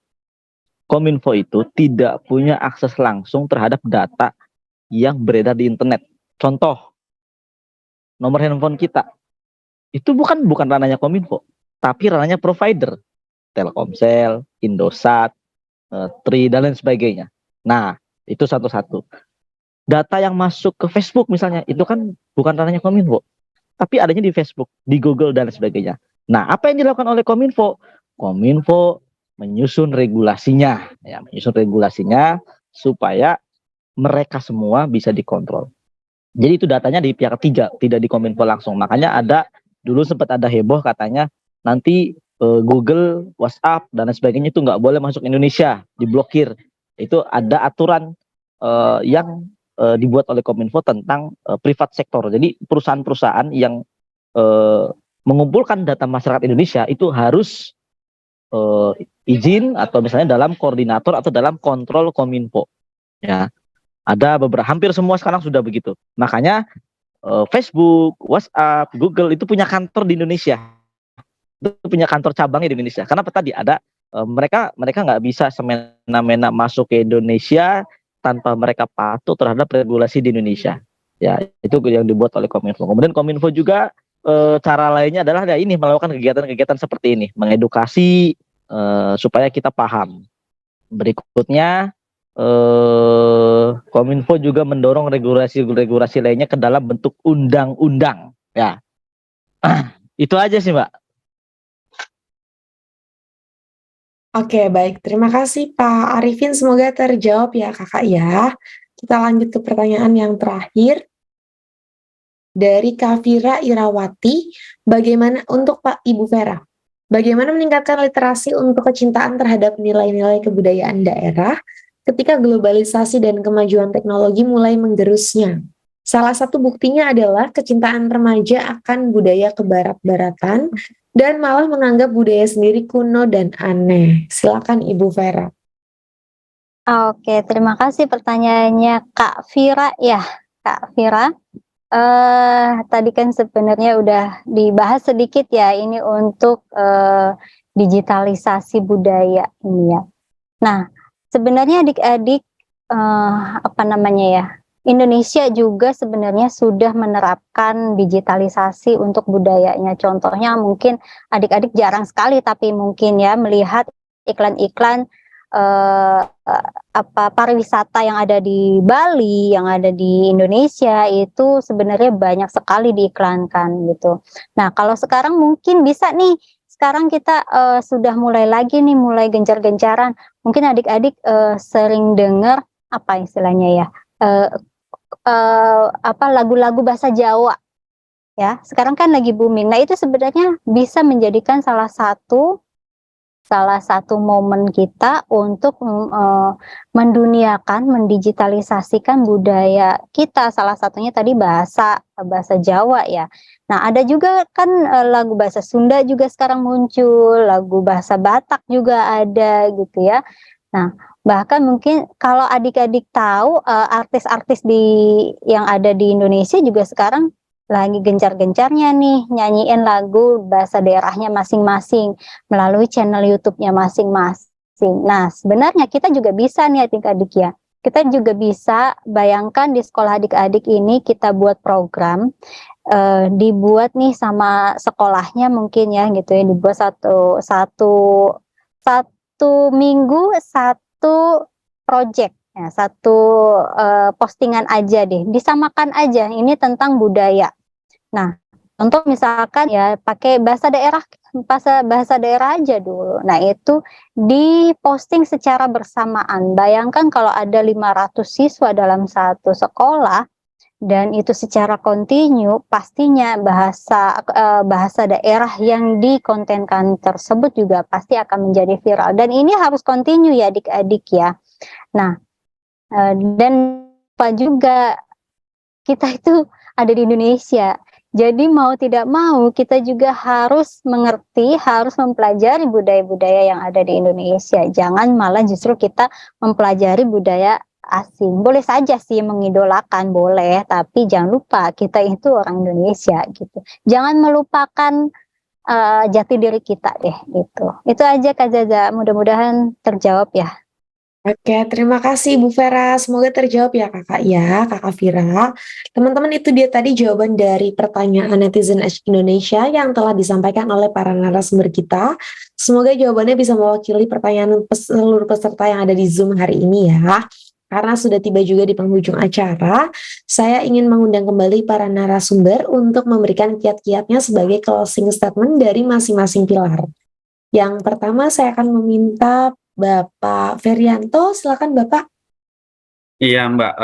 tidak punya akses langsung terhadap data yang beredar di internet. Contoh, nomor handphone kita itu bukan ranahnya Kominfo, tapi ranahnya provider, Telkomsel, Indosat, Tri dan lain sebagainya. Nah, itu satu-satu. Data yang masuk ke Facebook misalnya, itu kan bukan ranahnya Kominfo, tapi adanya di Facebook, di Google dan lain sebagainya. Nah, apa yang dilakukan oleh Kominfo? Kominfo menyusun regulasinya supaya mereka semua bisa dikontrol. Jadi itu datanya di pihak ketiga, tidak di Kominfo langsung. Makanya dulu sempat ada heboh katanya nanti Google, WhatsApp dan lain sebagainya itu nggak boleh masuk Indonesia, diblokir. Itu ada aturan yang dibuat oleh Kominfo tentang privat sektor. Jadi perusahaan-perusahaan yang mengumpulkan data masyarakat Indonesia itu harus izin atau misalnya dalam koordinator atau dalam kontrol Kominfo. Ya, ada hampir semua sekarang sudah begitu. Makanya Facebook, WhatsApp, Google itu punya kantor di Indonesia, itu punya kantor cabangnya di Indonesia. Karena tadi ada mereka nggak bisa semena-mena masuk ke Indonesia tanpa mereka patuh terhadap regulasi di Indonesia. Ya, itu yang dibuat oleh Kominfo. Kemudian Kominfo juga cara lainnya adalah ini melakukan kegiatan-kegiatan seperti ini, mengedukasi supaya kita paham. Berikutnya Kominfo juga mendorong regulasi lainnya ke dalam bentuk undang-undang. Ya, itu aja sih Mbak. Oke, baik. Terima kasih Pak Arifin. Semoga terjawab ya Kakak ya. Kita lanjut ke pertanyaan yang terakhir. Dari Kafira Irawati, bagaimana untuk Pak Ibu Vera? Bagaimana meningkatkan literasi untuk kecintaan terhadap nilai-nilai kebudayaan daerah? ketika globalisasi dan kemajuan teknologi mulai menggerusnya. Salah satu buktinya adalah kecintaan remaja akan budaya kebarat-baratan dan malah menganggap budaya sendiri kuno dan aneh. Silakan Ibu Vera. Oke, terima kasih pertanyaannya Kak Vira ya. Kak Vira, tadi kan sebenarnya udah dibahas sedikit ya ini untuk digitalisasi budaya ini ya. Nah, sebenarnya adik-adik apa namanya ya? Indonesia juga sebenarnya sudah menerapkan digitalisasi untuk budayanya. Contohnya mungkin adik-adik jarang sekali tapi mungkin ya melihat iklan-iklan pariwisata yang ada di Bali, yang ada di Indonesia itu sebenarnya banyak sekali diiklankan gitu. Nah, kalau sekarang mungkin bisa nih, sekarang kita sudah mulai lagi nih, mulai gencar-gencaran. Mungkin adik-adik sering dengar apa istilahnya ya, lagu-lagu bahasa Jawa ya. Sekarang kan lagi booming. Nah, itu sebenarnya bisa menjadikan salah satu momen kita untuk menduniakan, mendigitalisasikan budaya kita. Salah satunya tadi bahasa Jawa ya. Nah, ada juga kan lagu bahasa Sunda juga sekarang muncul, lagu bahasa Batak juga ada gitu ya. Nah, bahkan mungkin kalau adik-adik tahu artis-artis yang ada di Indonesia juga sekarang lagi gencar-gencarnya nih nyanyiin lagu bahasa daerahnya masing-masing melalui channel YouTube-nya masing-masing. Nah, sebenarnya kita juga bisa nih adik-adik ya. Kita juga bisa bayangkan di sekolah adik-adik ini kita buat program, dibuat nih sama sekolahnya mungkin ya gitu ya, dibuat satu minggu satu project. Ya, satu postingan aja deh, disamakan aja ini tentang budaya. Nah, untuk misalkan ya pakai bahasa daerah aja dulu. Nah, itu diposting secara bersamaan. Bayangkan kalau ada 500 siswa dalam satu sekolah dan itu secara kontinu, pastinya bahasa daerah yang dikontenkan tersebut juga pasti akan menjadi viral. Dan ini harus kontinu ya adik-adik ya. Nah, dan apa juga kita itu ada di Indonesia. Jadi mau tidak mau kita juga harus mengerti, harus mempelajari budaya-budaya yang ada di Indonesia. Jangan malah justru kita mempelajari budaya asing. Boleh saja sih mengidolakan, boleh, tapi jangan lupa kita itu orang Indonesia gitu. Jangan melupakan jati diri kita deh gitu. Itu aja Kak Zaza, mudah-mudahan terjawab ya. Oke, terima kasih Bu Vera. Semoga terjawab ya Kakak Kakak Vira. Teman-teman, itu dia tadi jawaban dari pertanyaan netizen Indonesia yang telah disampaikan oleh para narasumber kita. Semoga jawabannya bisa mewakili pertanyaan seluruh peserta yang ada di Zoom hari ini ya. Karena sudah tiba juga di penghujung acara, saya ingin mengundang kembali para narasumber untuk memberikan kiat-kiatnya sebagai closing statement dari masing-masing pilar. Yang pertama saya akan meminta Bapak Ferianto, silakan Bapak. Iya Mbak,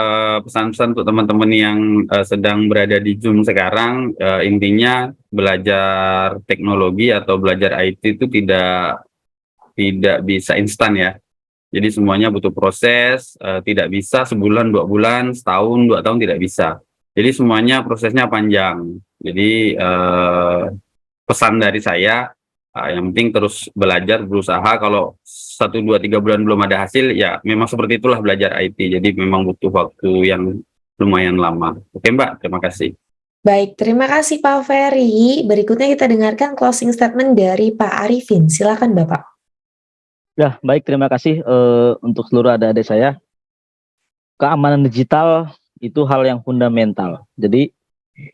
pesan-pesan untuk teman-teman yang sedang berada di Zoom sekarang, intinya belajar teknologi atau belajar IT itu tidak bisa instan ya. Jadi semuanya butuh proses, tidak bisa sebulan, 2 bulan, setahun, 2 tahun tidak bisa. Jadi semuanya prosesnya panjang. Jadi pesan dari saya, yang penting terus belajar, berusaha. Kalau 1, 2, 3 bulan belum ada hasil, ya memang seperti itulah belajar IT. Jadi memang butuh waktu yang lumayan lama. Oke Mbak, terima kasih. Baik, terima kasih Pak Ferry. Berikutnya kita dengarkan closing statement dari Pak Arifin. Silakan Bapak. Ya, baik, terima kasih untuk seluruh adik-adik saya. Keamanan digital itu hal yang fundamental. Jadi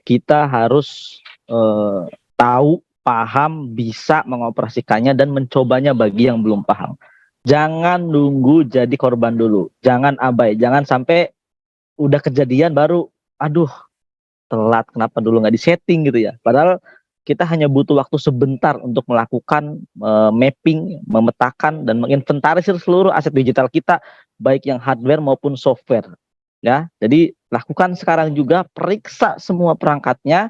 kita harus tahu, paham, bisa mengoperasikannya dan mencobanya bagi yang belum paham. Jangan nunggu jadi korban dulu. Jangan abai. Jangan sampai udah kejadian baru, aduh, telat, kenapa dulu nggak disetting gitu ya. Padahal kita hanya butuh waktu sebentar untuk melakukan mapping, memetakan, dan menginventarisir seluruh aset digital kita, baik yang hardware maupun software. Ya, jadi lakukan sekarang juga, periksa semua perangkatnya,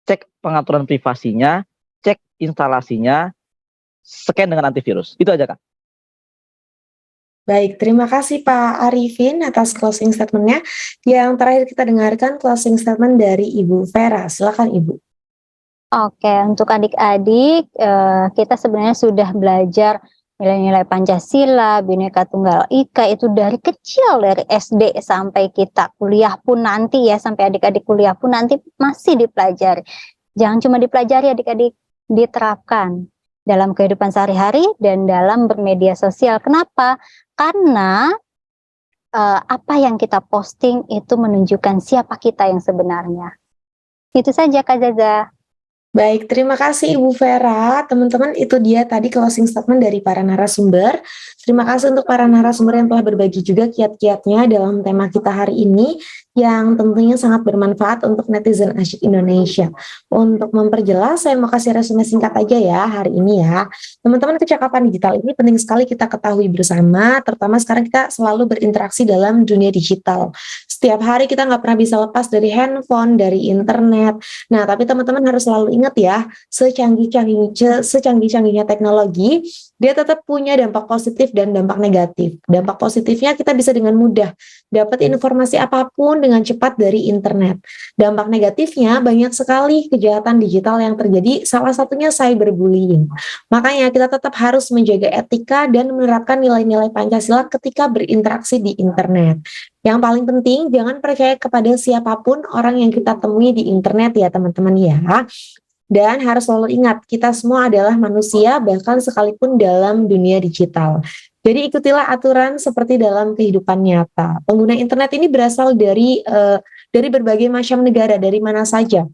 cek pengaturan privasinya, cek instalasinya, scan dengan antivirus. Itu aja Kak. Baik, terima kasih Pak Arifin atas closing statement-nya. Yang terakhir kita dengarkan closing statement dari Ibu Vera. Silakan Ibu. Oke, untuk adik-adik, kita sebenarnya sudah belajar nilai-nilai Pancasila, Bhinneka Tunggal Ika itu dari kecil, dari SD sampai kita kuliah pun nanti ya, sampai adik-adik kuliah pun nanti masih dipelajari. Jangan cuma dipelajari adik-adik, diterapkan dalam kehidupan sehari-hari dan dalam bermedia sosial. Kenapa? Karena apa yang kita posting itu menunjukkan siapa kita yang sebenarnya. Itu saja Kak Zaza. Baik, terima kasih Ibu Vera. Teman-teman, itu dia tadi closing statement dari para narasumber. Terima kasih untuk para narasumber yang telah berbagi juga kiat-kiatnya dalam tema kita hari ini, yang tentunya sangat bermanfaat untuk netizen asyik Indonesia. Untuk memperjelas, saya mau kasih resume singkat aja ya hari ini ya. Teman-teman, kecakapan digital ini penting sekali kita ketahui bersama, terutama sekarang kita selalu berinteraksi dalam dunia digital. Setiap hari kita nggak pernah bisa lepas dari handphone, dari internet. Nah, tapi teman-teman harus selalu ingat ya, secanggih-canggihnya teknologi, dia tetap punya dampak positif dan dampak negatif. Dampak positifnya kita bisa dengan mudah dapat informasi apapun dengan cepat dari internet. Dampak negatifnya banyak sekali kejahatan digital yang terjadi, salah satunya cyberbullying. Makanya kita tetap harus menjaga etika dan menerapkan nilai-nilai Pancasila ketika berinteraksi di internet. Yang paling penting, jangan percaya kepada siapapun orang yang kita temui di internet ya teman-teman ya. Dan harus selalu ingat, kita semua adalah manusia bahkan sekalipun dalam dunia digital. Jadi ikutilah aturan seperti dalam kehidupan nyata. Pengguna internet ini berasal dari berbagai macam negara, dari mana saja.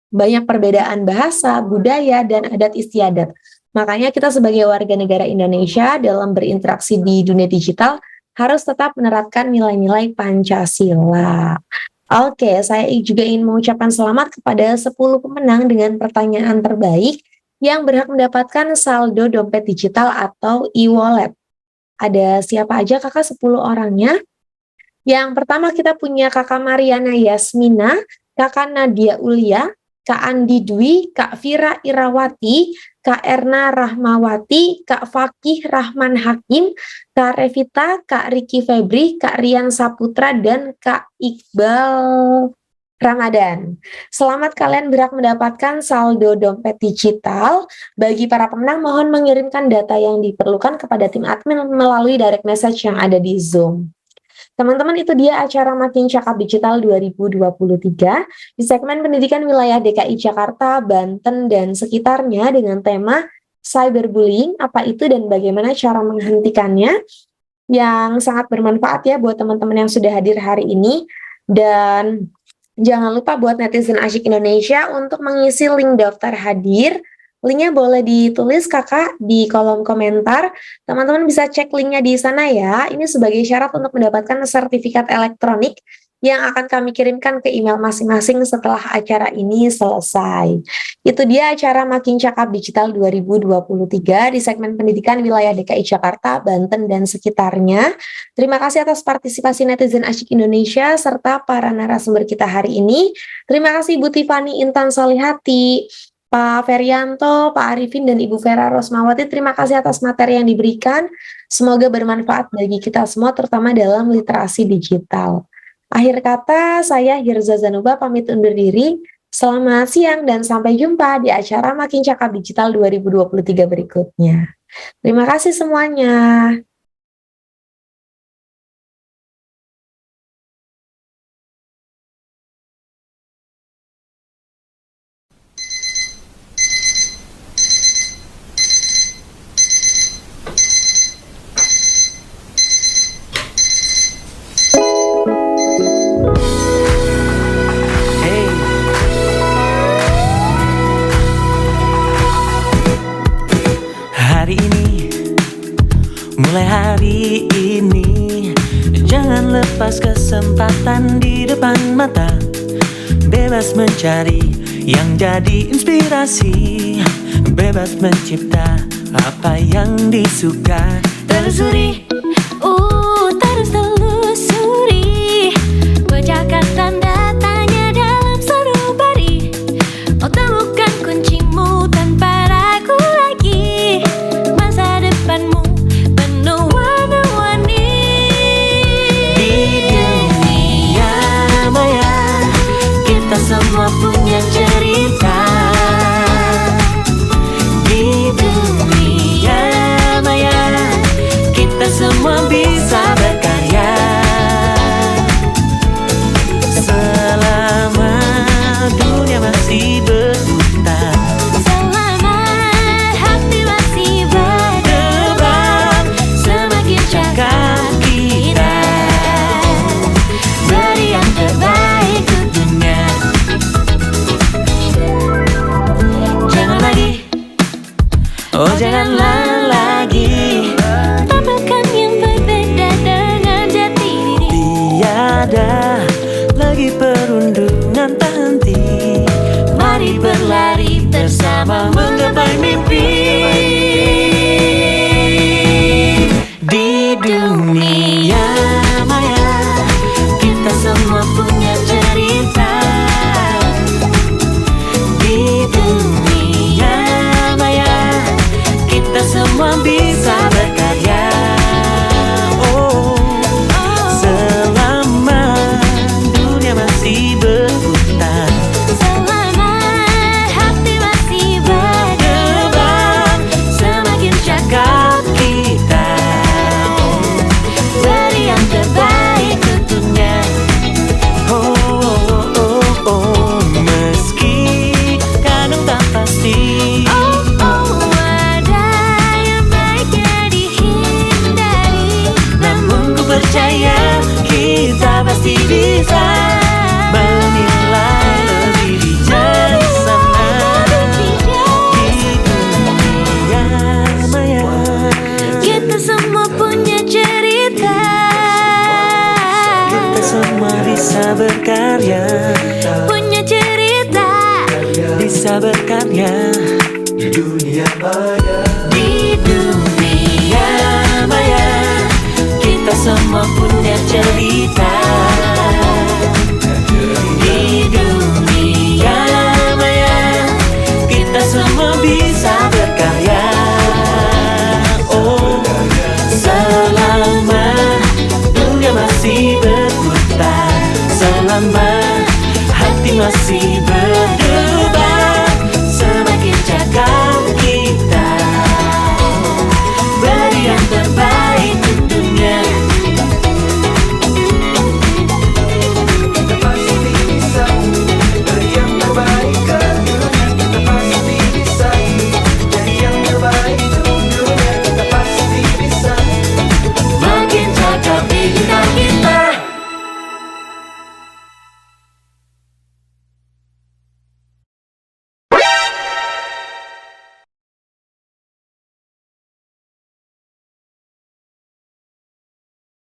Banyak perbedaan bahasa, budaya, dan adat istiadat. Makanya kita sebagai warga negara Indonesia dalam berinteraksi di dunia digital harus tetap menerapkan nilai-nilai Pancasila. Oke, saya juga ingin mengucapkan selamat kepada 10 pemenang dengan pertanyaan terbaik yang berhak mendapatkan saldo dompet digital atau e-wallet. Ada siapa aja kakak 10 orangnya? Yang pertama kita punya kakak Mariana Yasmina, kakak Nadia Ulia, Kak Andi Dwi, Kak Vira Irawati, Kak Erna Rahmawati, Kak Fakih Rahman Hakim, Kak Revita, Kak Riki Febri, Kak Rian Saputra, dan Kak Iqbal Ramadan. Selamat kalian berhak mendapatkan saldo dompet digital. Bagi para pemenang, mohon mengirimkan data yang diperlukan kepada tim admin melalui direct message yang ada di Zoom. Teman-teman, itu dia acara Makin Cakap Digital 2023 di segmen pendidikan wilayah DKI Jakarta, Banten, dan sekitarnya dengan tema cyberbullying, apa itu dan bagaimana cara menghentikannya, yang sangat bermanfaat ya buat teman-teman yang sudah hadir hari ini. Dan jangan lupa buat netizen asyik Indonesia untuk mengisi link daftar hadir. Linknya boleh ditulis kakak di kolom komentar. Teman-teman bisa cek linknya di sana ya. Ini sebagai syarat untuk mendapatkan sertifikat elektronik yang akan kami kirimkan ke email masing-masing setelah acara ini selesai. Itu dia acara Makin Cakap Digital 2023 di segmen pendidikan wilayah DKI Jakarta, Banten, dan sekitarnya. Terima kasih atas partisipasi netizen asyik Indonesia serta para narasumber kita hari ini. Terima kasih Bu Tiffany Intan Solihati, Pak Ferianto, Pak Arifin, dan Ibu Vera Rosmawati. Terima kasih atas materi yang diberikan. Semoga bermanfaat bagi kita semua, terutama dalam literasi digital. Akhir kata, saya Hirza Zanuba pamit undur diri. Selamat siang dan sampai jumpa di acara Makin Cakap Digital 2023 berikutnya. Terima kasih semuanya. Hey. Hari ini, mulai hari ini, jangan lepas kesempatan di depan mata. Bebas mencari yang jadi inspirasi, bebas mencipta apa yang disuka. Telusuri, terus telusuri, bacakan tanda tanya dalam sanubari. Oh, temukan kuncimu tanpa ragu lagi. Masa depanmu penuh warna-warni. Oh janganlah lagi tampilkan yang berbeda dengan jati diri. tiada lagi perundungan tak henti. Mari berlari bersama menggapai mimpi. Di dunia maya kita semua punya cerita. Di dunia maya kita semua bisa berkarya. Oh, selama dunia masih berputar, Selama hati masih berdebar, semakin cakap kita. beri yang terbaik tentunya. Oh, oh, oh, oh, oh. Meski kadang tak pasti, Oh, oh, ada yang baiknya dihindari. namun ku percaya kita pasti bisa menilai lebih bijaksana. Di dunia maya Kita semua punya cerita. kita semua bisa berkarya, Punya cerita. bisa berkarya. Di dunia Di dunia maya kita semua punya cerita.